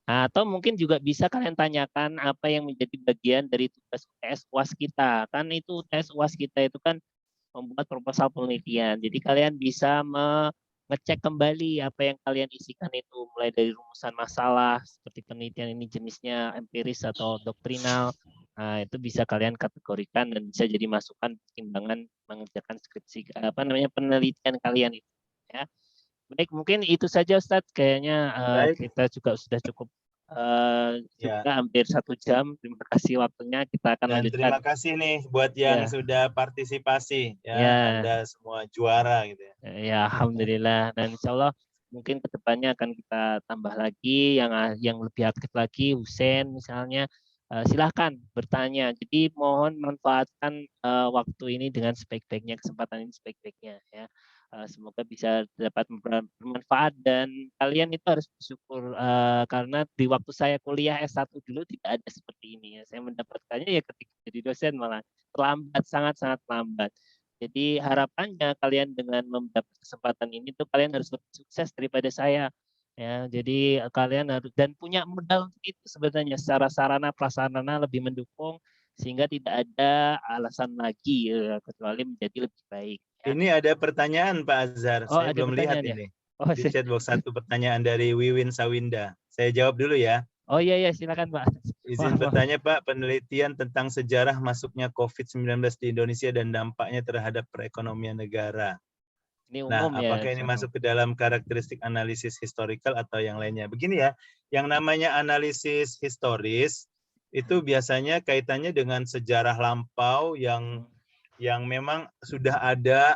atau mungkin juga bisa kalian tanyakan apa yang menjadi bagian dari tugas UTS UAS kita. Kan itu UTS UAS kita itu kan membuat proposal penelitian. Jadi kalian bisa mengecek kembali apa yang kalian isikan itu, mulai dari rumusan masalah, seperti penelitian ini jenisnya empiris atau doktrinal. Nah, itu bisa kalian kategorikan dan bisa jadi masukan pertimbangan mengerjakan skripsi apa namanya penelitian kalian itu. Ya. Baik, mungkin itu saja Ustadz. Kayaknya Baik, kita juga sudah cukup ya. juga hampir 1 jam. Terima kasih waktunya. Kita akan Dan lanjutkan. terima kasih nih buat yang Ya, sudah partisipasi ya. ya. Anda semua juara gitu ya. Ya, alhamdulillah. Dan insya Allah mungkin kedepannya akan kita tambah lagi yang lebih aktif lagi, Husen misalnya. Silahkan bertanya. Jadi mohon manfaatkan waktu ini dengan sebaik-baiknya, kesempatan ini sebaik-baiknya ya. Semoga bisa dapat bermanfaat dan kalian itu harus bersyukur karena di waktu saya kuliah S1 dulu tidak ada seperti ini ya. Saya mendapatkannya ya ketika jadi dosen malah terlambat, sangat-sangat lambat. Jadi harapannya kalian dengan mendapat kesempatan ini tuh kalian harus lebih sukses daripada saya. Ya, jadi kalian harus dan punya modal untuk itu sebenarnya secara sarana prasarana lebih mendukung sehingga tidak ada alasan lagi kecuali menjadi lebih baik. Ya. Ini ada pertanyaan Pak Azhar, Oh, saya ada belum lihat pertanyaan ya? ini. Oh, Di chatbox satu pertanyaan dari Wiwin Sawinda. Saya jawab dulu ya. oh iya silakan Pak. Izin Maaf. bertanya Pak, penelitian tentang sejarah masuknya COVID-19 di Indonesia dan dampaknya terhadap perekonomian negara. Ini Nah, umum ya. apakah ini masuk ke dalam karakteristik analisis historical atau yang lainnya? Begini ya, yang namanya analisis historis itu biasanya kaitannya dengan sejarah lampau yang memang sudah ada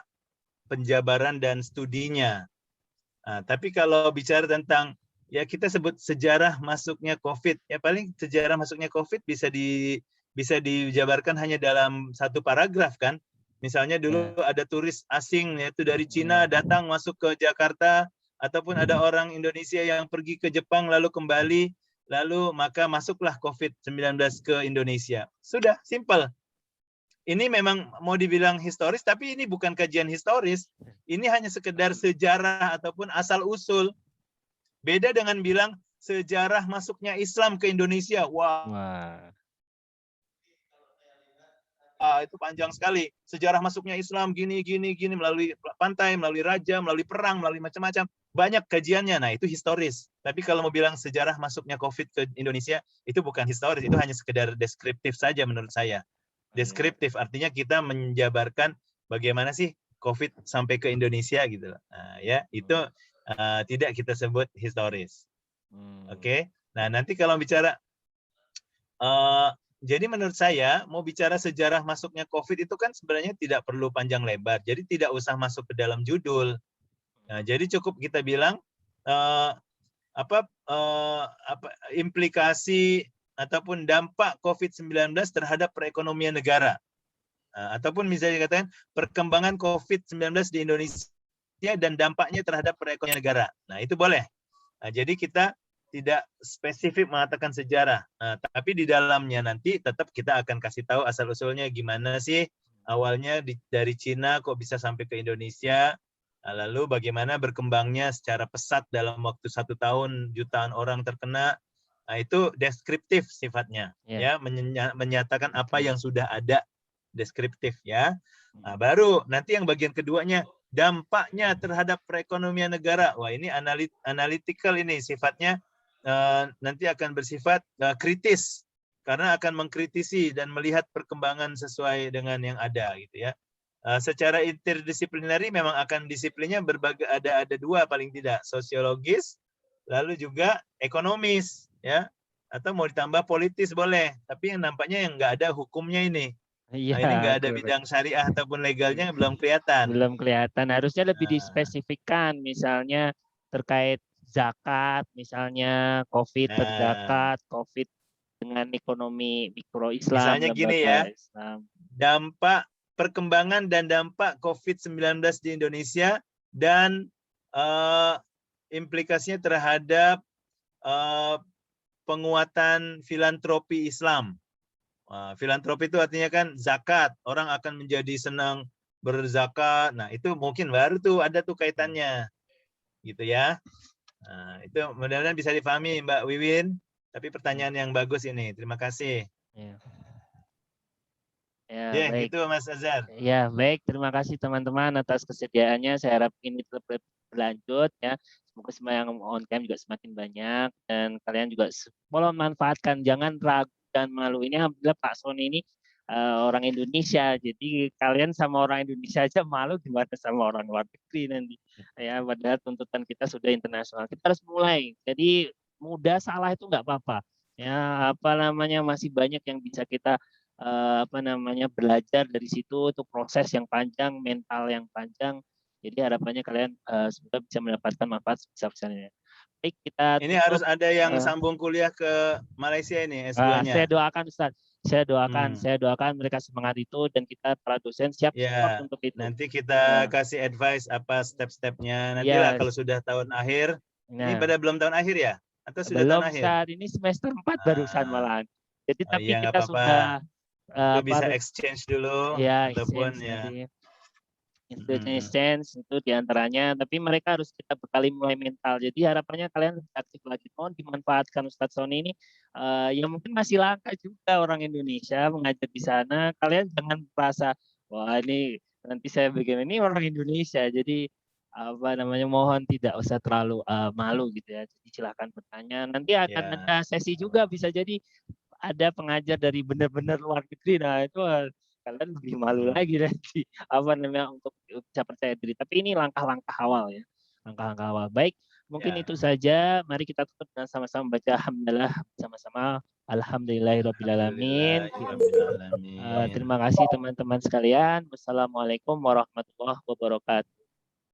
penjabaran dan studinya. Nah, tapi kalau bicara tentang ya kita sebut sejarah masuknya COVID, ya paling sejarah masuknya COVID bisa dijabarkan hanya dalam satu paragraf kan. Misalnya dulu ada turis asing yaitu dari Cina datang masuk ke Jakarta ataupun ada orang Indonesia yang pergi ke Jepang lalu kembali lalu maka masuklah COVID-19 ke Indonesia. Sudah, simpel. Ini memang mau dibilang historis, tapi ini bukan kajian historis. Ini hanya sekedar sejarah ataupun asal-usul. Beda dengan bilang sejarah masuknya Islam ke Indonesia. Wah, itu panjang sekali. Sejarah masuknya Islam gini, melalui pantai, melalui raja, melalui perang, melalui macam-macam. Banyak kajiannya. Nah, itu historis. Tapi kalau mau bilang sejarah masuknya COVID ke Indonesia, itu bukan historis. Itu hanya sekedar deskriptif saja menurut saya. Deskriptif artinya kita menjabarkan bagaimana sih COVID sampai ke Indonesia gitu. Nah, ya itu tidak kita sebut historis. Oke. Nah nanti kalau bicara jadi menurut saya mau bicara sejarah masuknya COVID itu kan sebenarnya tidak perlu panjang lebar. Jadi tidak usah masuk ke dalam judul. Nah, jadi cukup kita bilang implikasi ataupun dampak COVID-19 terhadap perekonomian negara. Ataupun misalnya dikatakan perkembangan COVID-19 di Indonesia dan dampaknya terhadap perekonomian negara. Nah, itu boleh. Nah, jadi kita tidak spesifik mengatakan sejarah. Nah, tapi di dalamnya nanti tetap kita akan kasih tahu asal-usulnya gimana sih awalnya dari Cina kok bisa sampai ke Indonesia. Nah, lalu bagaimana berkembangnya secara pesat dalam waktu 1 tahun jutaan orang terkena. Nah, itu deskriptif sifatnya, ya menyatakan apa yang sudah ada, deskriptif ya. Nah, baru nanti yang bagian keduanya dampaknya terhadap perekonomian negara. Wah, ini analytical ini sifatnya nanti akan bersifat kritis karena akan mengkritisi dan melihat perkembangan sesuai dengan yang ada gitu ya. Secara interdisiplinary memang akan disiplinnya berbagai ada 2 paling tidak, sosiologis lalu juga ekonomis ya, atau mau ditambah politis boleh, tapi yang nampaknya yang nggak ada hukumnya ini. Iya, Nah, ini nggak ada bidang syariah ataupun legalnya belum kelihatan. Belum kelihatan. Harusnya lebih dispesifikkan, misalnya terkait zakat, misalnya COVID berzakat, COVID dengan ekonomi mikro Islam, misalnya gini ya, Islam. Dampak perkembangan dan dampak COVID-19 di Indonesia dan implikasinya terhadap penguatan filantropi Islam. Filantropi itu artinya kan zakat. Orang akan menjadi senang berzakat. Nah, itu mungkin baru tuh ada tuh kaitannya. Gitu ya. Nah, itu mudah-mudahan bisa dipahami Mbak Wiwin. Tapi pertanyaan yang bagus ini. Terima kasih. Ya. Ya, baik. Itu Mas Azhar. Ya, baik. Terima kasih teman-teman atas kesediaannya. Saya harap ini tetap berlanjut ya. Semoga semua yang on cam juga semakin banyak dan kalian juga tolong manfaatkan, jangan ragu dan malu. Ini alhamdulillah Pak Sony ini orang Indonesia. Jadi kalian sama orang Indonesia aja malu, gimana sama orang luar negeri nanti. Ya, padahal tuntutan kita sudah internasional. Kita harus mulai. Jadi mudah salah itu nggak apa-apa. Ya, apa namanya, masih banyak yang bisa kita belajar dari situ. Itu proses yang panjang, mental yang panjang. Jadi harapannya kalian semoga bisa mendapatkan manfaat sebesar-besarnya. Baik, kita ini harus ada yang sambung kuliah ke Malaysia ini S2-nya. Saya doakan Ustaz. Saya doakan mereka semangat itu dan kita para dosen siap support untuk itu. Nanti kita kasih advice apa step-stepnya. Nantilah kalau sudah tahun akhir. Ini pada belum tahun akhir ya? Atau sudah belum tahun akhir? Saat ini semester 4 barusan malahan. Jadi tapi iya, kita sudah Lu bisa exchange dulu ataupun exchange itu diantaranya, tapi mereka harus kita bekali mulai mental. Jadi harapannya kalian aktif lagi, mohon dimanfaatkan Ustadz Sony ini. Ya mungkin masih langka juga orang Indonesia mengajar di sana. Kalian jangan merasa wah ini nanti saya begini, ini orang Indonesia. Jadi mohon tidak usah terlalu malu gitu ya. Jadi silakan bertanya. Nanti akan ada sesi juga, bisa jadi ada pengajar dari benar-benar luar negeri. Nah itu kalian lebih malu lagi nanti untuk bisa percaya diri. Tapi ini langkah-langkah awal ya, langkah-langkah awal. Baik, mungkin itu saja. Mari kita tutup dengan sama-sama baca alhamdulillah bersama-sama. Alhamdulillahirobbilalamin. Terima kasih teman-teman sekalian. Wassalamualaikum warahmatullahi wabarakatuh.